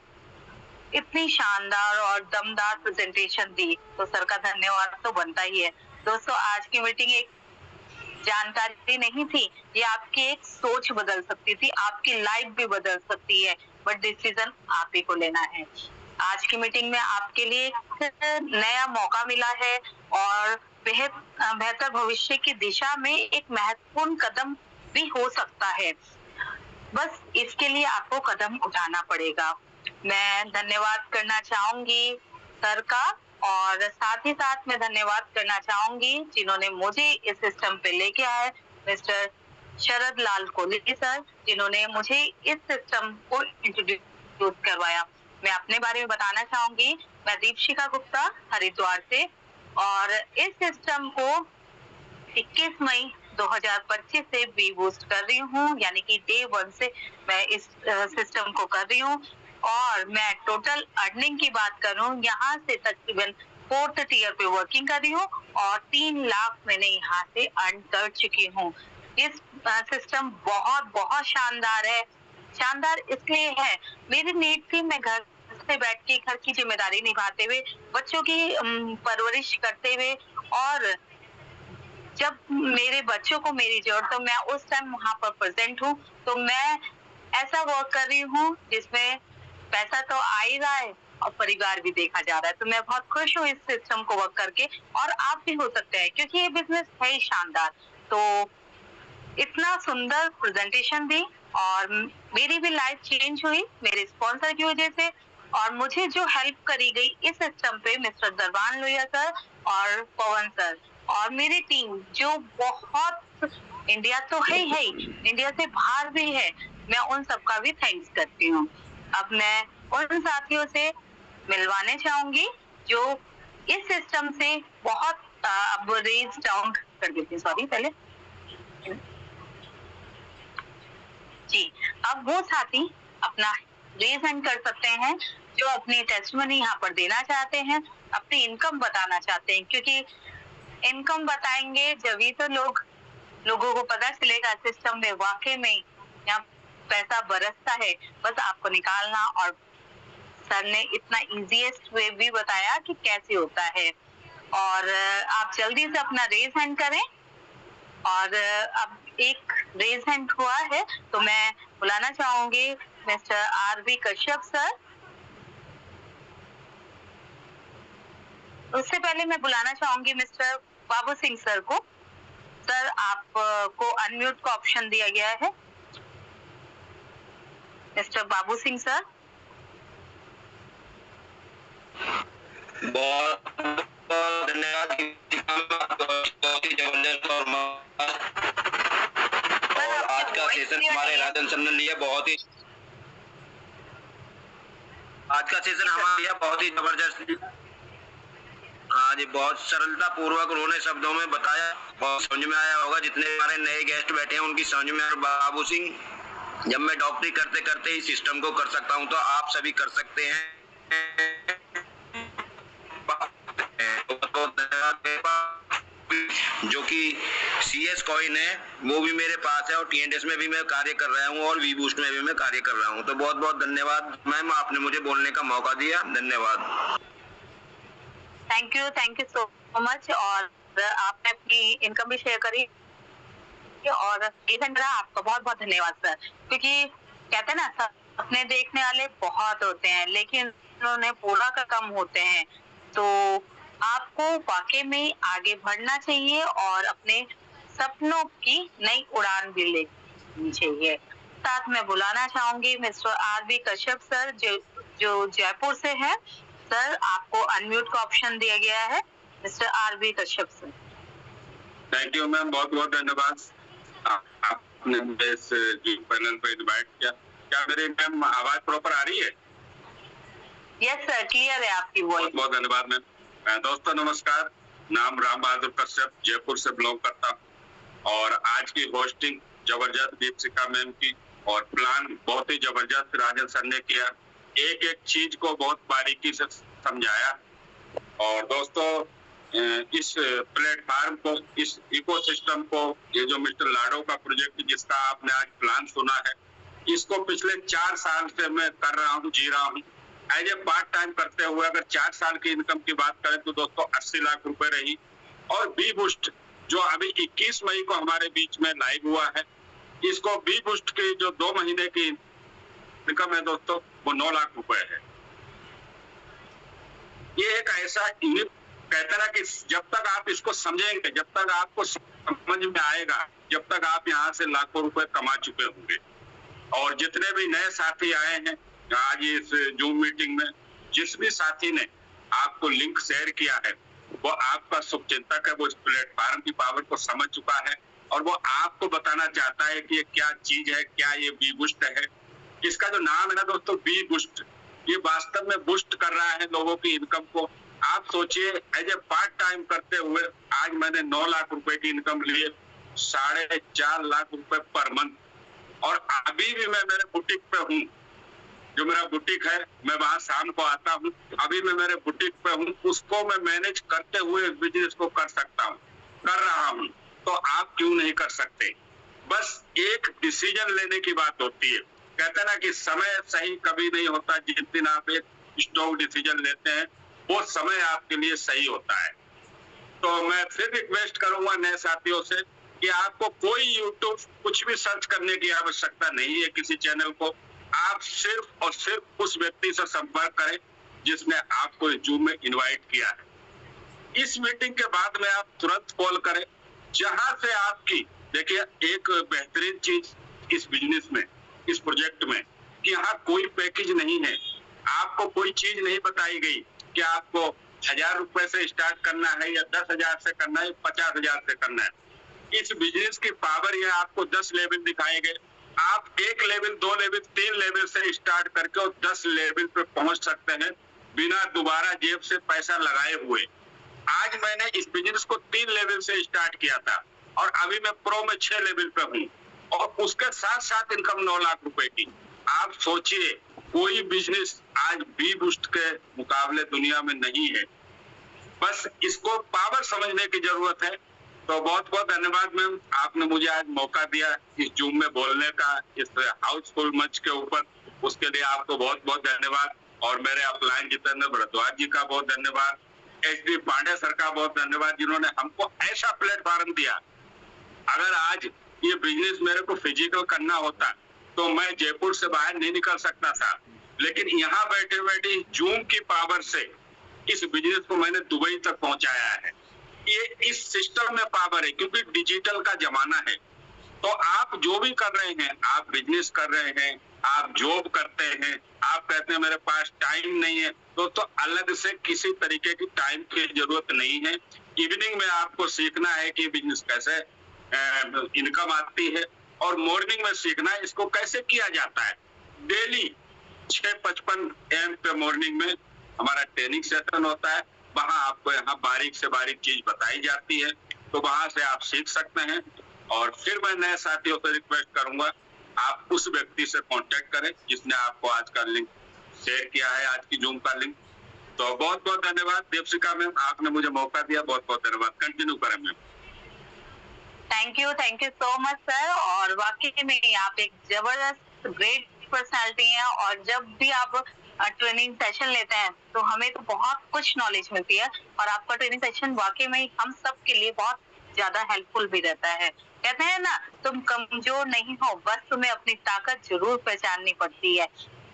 [SPEAKER 1] इतनी शानदार और दमदार प्रेजेंटेशन दी, तो सर का धन्यवाद तो बनता ही है। दोस्तों, आज की मीटिंग एक जानकारी नहीं थी, ये आपकी एक सोच बदल सकती थी, आपकी लाइफ भी बदल सकती है, बट डिसीजन आप ही को लेना है। आज की मीटिंग में आपके लिए एक नया मौका मिला है और बेहतर भविष्य की दिशा में एक महत्वपूर्ण कदम भी हो सकता है। बस इसके लिए आपको कदम उठाना पड़ेगा। मैं धन्यवाद करना चाहूंगी सर का, और साथ ही साथ मैं धन्यवाद करना चाहूंगी जिन्होंने मुझे इस सिस्टम पे लेके आए, मिस्टर शरद लाल कोहली सर, जिन्होंने मुझे इस सिस्टम को इंट्रोड्यूस करवाया। मैं अपने बारे में बताना चाहूंगी, मैं दीपशिका गुप्ता हरिद्वार से, और इस सिस्टम को 21 मई 2025 से बी बूस्ट कर रही हूँ, यानी कि डे 1 से मैं इस सिस्टम को कर रही हूँ। और मैं टोटल अर्निंग की बात करूं, यहाँ से तकरीबन 4th टियर पे वर्किंग कर रही हूँ और 3 लाख मैंने यहाँ से अर्न कर चुकी हूँ। इस सिस्टम बहुत बहुत शानदार है। शानदार इसलिए है, मेरी नीड थी मैं घर से बैठ के घर की जिम्मेदारी निभाते हुए, बच्चों की परवरिश करते हुए, और जब मेरे बच्चों को मेरी जरूरत, तो मैं उस टाइम वहाँ पर प्रेजेंट हूँ। तो मैं ऐसा वर्क कर रही हूँ जिसमें पैसा तो आ ही रहा है और परिवार भी देखा जा रहा है। तो मैं बहुत खुश हूँ इस सिस्टम को वर्क करके, और आप भी हो सकते हैं, क्योंकि ये बिजनेस है ही शानदार। तो इतना सुंदर प्रेजेंटेशन दी, और मेरी भी लाइफ चेंज हुई मेरे स्पॉन्सर की वजह से। और मुझे जो हेल्प करी गई इस सिस्टम पे मिस्टर दरबान लोहिया सर और पवन सर और मेरी टीम जो बहुत इंडिया तो है ही, इंडिया से बाहर भी है, मैं उन सबका भी थैंक्स करती हूँ। अब मैं उन साथियों से मिलवाने चाहूंगी जो इस सिस्टम से बहुत अब रेज डाउन कर देती, सॉरी पहले जी। अब वो साथी अपना रेज हैंड कर सकते हैं जो अपनी टेस्टमनी यहाँ पर देना चाहते हैं, अपनी इनकम बताना चाहते हैं, क्योंकि इनकम बताएंगे जब तो लोगों को पता चलेगा सिस्टम में वाकई में यहाँ पैसा बरसता है। बस आपको निकालना, और सर ने इतना इजीएस्ट वे भी बताया कि कैसे होता है। और आप जल्दी से अपना रेज हैंड करें। और अब एक रेज हैंड हुआ है तो मैं बुलाना चाहूंगी मिस्टर आर.बी. कश्यप सर। उससे पहले मैं बुलाना चाहूंगी मिस्टर बाबू सिंह सर को। सर आपको अनम्यूट का ऑप्शन दिया गया है। Mister Babu Singh sir.
[SPEAKER 3] बहुत धन्यवाद। और आज का सेशन हमारे राजन सर ने लिया बहुत ही, आज का सेशन हमारे लिया बहुत ही जबरदस्त। हाँ जी, बहुत सरलता पूर्वक उन्होंने शब्दों में बताया, बहुत समझ में आया होगा। जितने हमारे नए गेस्ट बैठे हैं उनकी समझ में। बाबू सिंह, जब मैं डॉक्टरी करते करते ही सिस्टम को कर सकता हूँ तो आप सभी कर सकते हैं। जो कि CS कॉइन है वो भी मेरे पास है, और TNS में भी मैं कार्य कर रहा हूँ, और वी बूस्ट में भी मैं कार्य कर रहा हूँ। तो बहुत बहुत धन्यवाद मैम, आपने मुझे बोलने का मौका दिया। धन्यवाद।
[SPEAKER 1] Thank you so much. और आपने अपनी इनकम भी शेयर करी, और आपका बहुत बहुत धन्यवाद सर। क्योंकि कहते हैं ना, सपने देखने वाले बहुत होते हैं लेकिन उन्होंने पूरा का कम होते हैं। तो आपको वाकई में आगे बढ़ना चाहिए और अपने सपनों की नई उड़ान भी लेनी चाहिए। साथ में बुलाना चाहूंगी मिस्टर आर.बी. कश्यप सर जो जयपुर से है। सर आपको अनम्यूट का ऑप्शन दिया गया है। Mister RB. Kashyap sir.
[SPEAKER 4] Thank you ma'am, बहुत बहुत धन्यवाद। आपने इस पैनल पे इनवाइट किया। क्या मेरी मैम आवाज प्रॉपर आ रही है?
[SPEAKER 1] यस सर, क्लियर है आपकी वॉइस।
[SPEAKER 4] बहुत बहुत धन्यवाद मैम। दोस्तों नमस्कार, नाम राम बहादुर कश्यप, जयपुर से बिलोंग करता हूँ। और आज की होस्टिंग जबरदस्त दीपशिखा मैम की, और प्लान बहुत ही जबरदस्त राजन सर ने किया। एक एक चीज को बहुत बारीकी से समझाया। और दोस्तों इस प्लेटफार्म को, इस इकोसिस्टम को, ये जो मिस्टर लाडो का प्रोजेक्ट जिसका आपने आज प्लान सुना है, इसको पिछले 4 साल से मैं कर रहा हूँ, जी रहा हूँ एज ए पार्ट टाइम करते हुए। अगर 4 साल की इनकम की बात करें तो दोस्तों 80 लाख रुपए रही। और बी बूस्ट जो अभी 21 मई को हमारे बीच में लाइव हुआ है, इसको बी बूस्ट की जो 2 महीने की इनकम है दोस्तों, वो 9 लाख रुपए है। ये एक ऐसा कहते ना कि जब तक आप इसको समझेंगे, जब तक आपको समझ में आएगा, जब तक आप यहाँ से लाखों रुपए कमा चुके होंगे। और जितने भी नए साथी आए हैं आज इस जूम मीटिंग में, जिस भी साथी ने आपको लिंक शेयर किया है वो आपका शुभचिंतक है। वो इस प्लेटफॉर्म की पावर को समझ चुका है और वो आपको बताना चाहता है कि ये क्या चीज है, क्या ये बी बूस्ट है। इसका जो नाम है ना दोस्तों, बी बूस्ट, ये वास्तव में बूस्ट कर रहा है लोगों की इनकम को। आप सोचिए, एज ए पार्ट टाइम करते हुए आज मैंने 9 लाख रुपए की इनकम ली है, 4.5 लाख रुपए पर मंथ। और अभी भी मैं मेरे बुटीक पे हूँ, जो मेरा बुटीक है, मैं वहां शाम को आता हूँ। अभी मैं मेरे बुटीक पे हूँ, उसको मैं मैनेज करते हुए बिजनेस को कर सकता हूँ, कर रहा हूँ। तो आप क्यों नहीं कर सकते? बस एक डिसीजन लेने की बात होती है। कहते हैं ना कि समय सही कभी नहीं होता। जिस दिन आप एक स्ट्रॉन्ग डिसीजन लेते हैं वो समय आपके लिए सही होता है। तो मैं फिर रिक्वेस्ट करूंगा नए साथियों से कि आपको कोई यूट्यूब कुछ भी सर्च करने की आवश्यकता नहीं है किसी चैनल को। आप सिर्फ और सिर्फ उस व्यक्ति से संपर्क करें जिसने आपको जूम में इनवाइट किया है। इस मीटिंग के बाद में आप तुरंत कॉल करें, जहां से आपकी, देखिए एक बेहतरीन चीज इस बिजनेस में इस प्रोजेक्ट में कि यहाँ कोई पैकेज नहीं है, आपको कोई चीज नहीं बताई गई कि आपको 1000 रुपए से स्टार्ट करना है या 10,000 से करना है, 50,000 से करना है। इस बिजनेस की पावर ये आपको 10 लेवल दिखाए गए। आप 1 लेवल, 2 लेवल, 3 लेवल से स्टार्ट करके और 10 लेवल पे पहुंच सकते हैं बिना दोबारा जेब से पैसा लगाए हुए। आज मैंने इस बिजनेस को 3 लेवल से स्टार्ट किया था और अभी मैं प्रो में 6 लेवल पे हूँ और उसके साथ साथ इनकम 9 लाख रुपए की। आप सोचिए, कोई बिजनेस आज बी बूस्ट के मुकाबले दुनिया में नहीं है। बस इसको पावर समझने की जरूरत है। तो बहुत बहुत धन्यवाद मैम, आपने मुझे आज मौका दिया इस जूम में बोलने का, इस हाउसफुल मंच के ऊपर, उसके लिए आपको बहुत बहुत धन्यवाद। और मेरे अपलाइन जितेंद्र भरद्वाज जी का बहुत धन्यवाद, HD पांडे सर का बहुत धन्यवाद, जिन्होंने हमको ऐसा प्लेटफॉर्म दिया। अगर आज ये बिजनेस मेरे को फिजिकल करना होता तो मैं जयपुर से बाहर नहीं निकल सकता था, लेकिन यहाँ बैठे बैठे जूम की पावर से इस बिजनेस को मैंने दुबई तक पहुंचाया है। ये इस सिस्टम में पावर है, क्योंकि डिजिटल का जमाना है। तो आप जो भी कर रहे हैं, आप बिजनेस कर रहे हैं, आप जॉब करते हैं, आप कहते हैं मेरे पास टाइम नहीं है, तो अलग से किसी तरीके की टाइम की जरूरत नहीं है। इवनिंग में आपको सीखना है कि बिजनेस कैसे इनकम आती है, और मॉर्निंग में सीखना है इसको कैसे किया जाता है। डेली 6:55 AM पे मॉर्निंग में हमारा ट्रेनिंग सेशन होता है। वहाँ आपको यहाँ बारीक से बारीक चीज बताई जाती है, तो वहां से आप सीख सकते हैं। और फिर मैं नए साथियों से रिक्वेस्ट करूंगा, आप उस व्यक्ति से कांटेक्ट करें जिसने आपको आज का लिंक शेयर किया है, आज की जूम का लिंक। तो बहुत बहुत धन्यवाद दीपशिका मैम, आपने मुझे मौका दिया, बहुत बहुत धन्यवाद। कंटिन्यू करें ma'am.
[SPEAKER 1] Thank you so much sir. और वाकई में आप एक जबरदस्त ग्रेट पर्सनालिटी हैं, और जब भी आप ट्रेनिंग सेशन लेते हैं तो हमें तो बहुत कुछ नॉलेज मिलती है, और आपका ट्रेनिंग सेशन वाकई में हम सब के लिए बहुत ज्यादा हेल्पफुल भी रहता है। कहते हैं ना, तुम कमजोर नहीं हो, बस तुम्हें अपनी ताकत जरूर पहचाननी पड़ती है।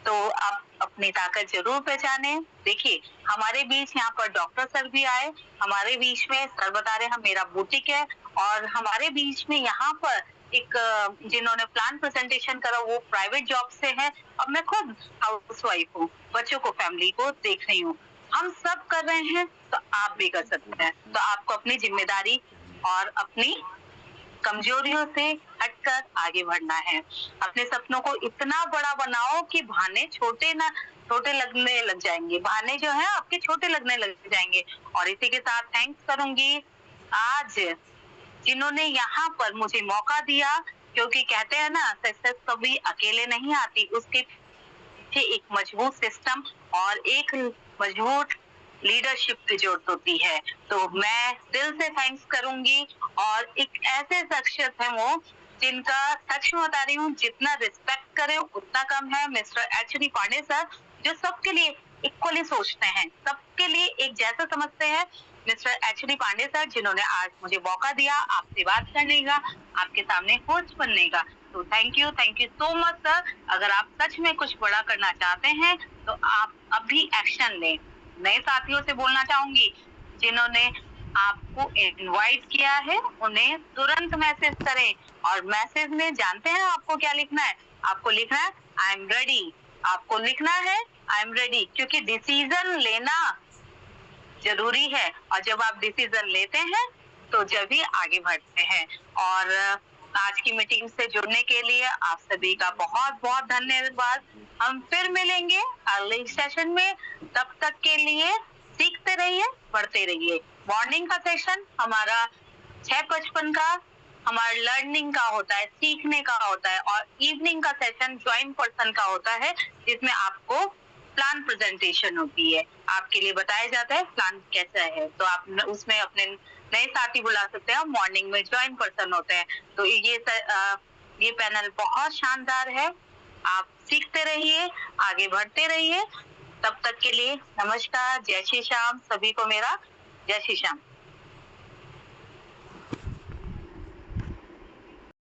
[SPEAKER 1] तो आप अपनी ताकत जरूर पहचाने। देखिए, हमारे बीच यहाँ पर डॉक्टर सर भी आए, हमारे बीच में सर बता रहे हैं मेरा बुटीक है, और हमारे बीच में यहाँ पर एक जिन्होंने प्लान प्रेजेंटेशन करा वो प्राइवेट जॉब से है, और मैं खुद हाउसवाइफ हूँ, बच्चों को, फैमिली को देख रही हूँ। हम सब कर रहे हैं तो आप भी कर सकते हैं। तो आपको अपनी जिम्मेदारी और अपनी कमजोरियों से हटकर आगे बढ़ना है। अपने सपनों को इतना बड़ा बनाओ कि बहाने छोटे लगने लग जाएंगे, बहाने जो है आपके छोटे लगने लग जाएंगे। और इसी के साथ थैंक्स करूंगी आज जिन्होंने यहाँ पर मुझे मौका दिया, क्योंकि कहते हैं ना, सक्सेस कभी अकेले नहीं आती, उसके पीछे एक मजबूत सिस्टम और एक मजबूत लीडरशिप की जरूरत होती है। तो मैं दिल से थैंक्स करूंगी। और एक ऐसे शख्सियत है वो जिनका सच में बता रही हूँ, जितना रिस्पेक्ट करें उतना कम है। मिस्टर HD पांडे सर, जो सबके लिए इक्वली सोचते हैं, सबके लिए एक जैसा समझते हैं। मिस्टर HD पांडे सर, जिन्होंने आज मुझे मौका दिया आपसे बात करने का, आपके सामने होस्ट बनने का। तो thank you so much sir. अगर आप सच में कुछ बड़ा करना चाहते हैं तो आप अभी एक्शन लें। नए साथियों से बोलना चाहूंगी, जिन्होंने आपको इनवाइट किया है उन्हें तुरंत मैसेज करें, और मैसेज में जानते हैं आपको क्या लिखना है? आपको लिखना है आई एम रेडी। आपको लिखना है आई एम रेडी, क्योंकि डिसीजन लेना जरूरी है, और जब आप डिसीजन लेते हैं तो जब ही आगे बढ़ते हैं। और आज की मीटिंग से जुड़ने के लिए आप सभी का बहुत बहुत धन्यवाद। हम फिर मिलेंगे अगले सेशन में, तब तक के लिए सीखते रहिए, पढ़ते रहिए। मॉर्निंग का सेशन हमारा 6:55 का हमारा लर्निंग का होता है, सीखने का होता है, और इवनिंग का सेशन ज्वाइन पर्सन का होता है, जिसमें आपको प्लान प्रेजेंटेशन होती है, आपके लिए बताया जाता है प्लान कैसा है। तो आप उसमें अपने नए साथी बुला सकते हैं, मॉर्निंग में ज्वाइन पर्सन होते हैं। तो ये पैनल बहुत शानदार है। आप सीखते रहिए, आगे बढ़ते रहिए। तब तक के लिए नमस्कार, जय श्री श्याम। सभी को मेरा जय श्री श्याम।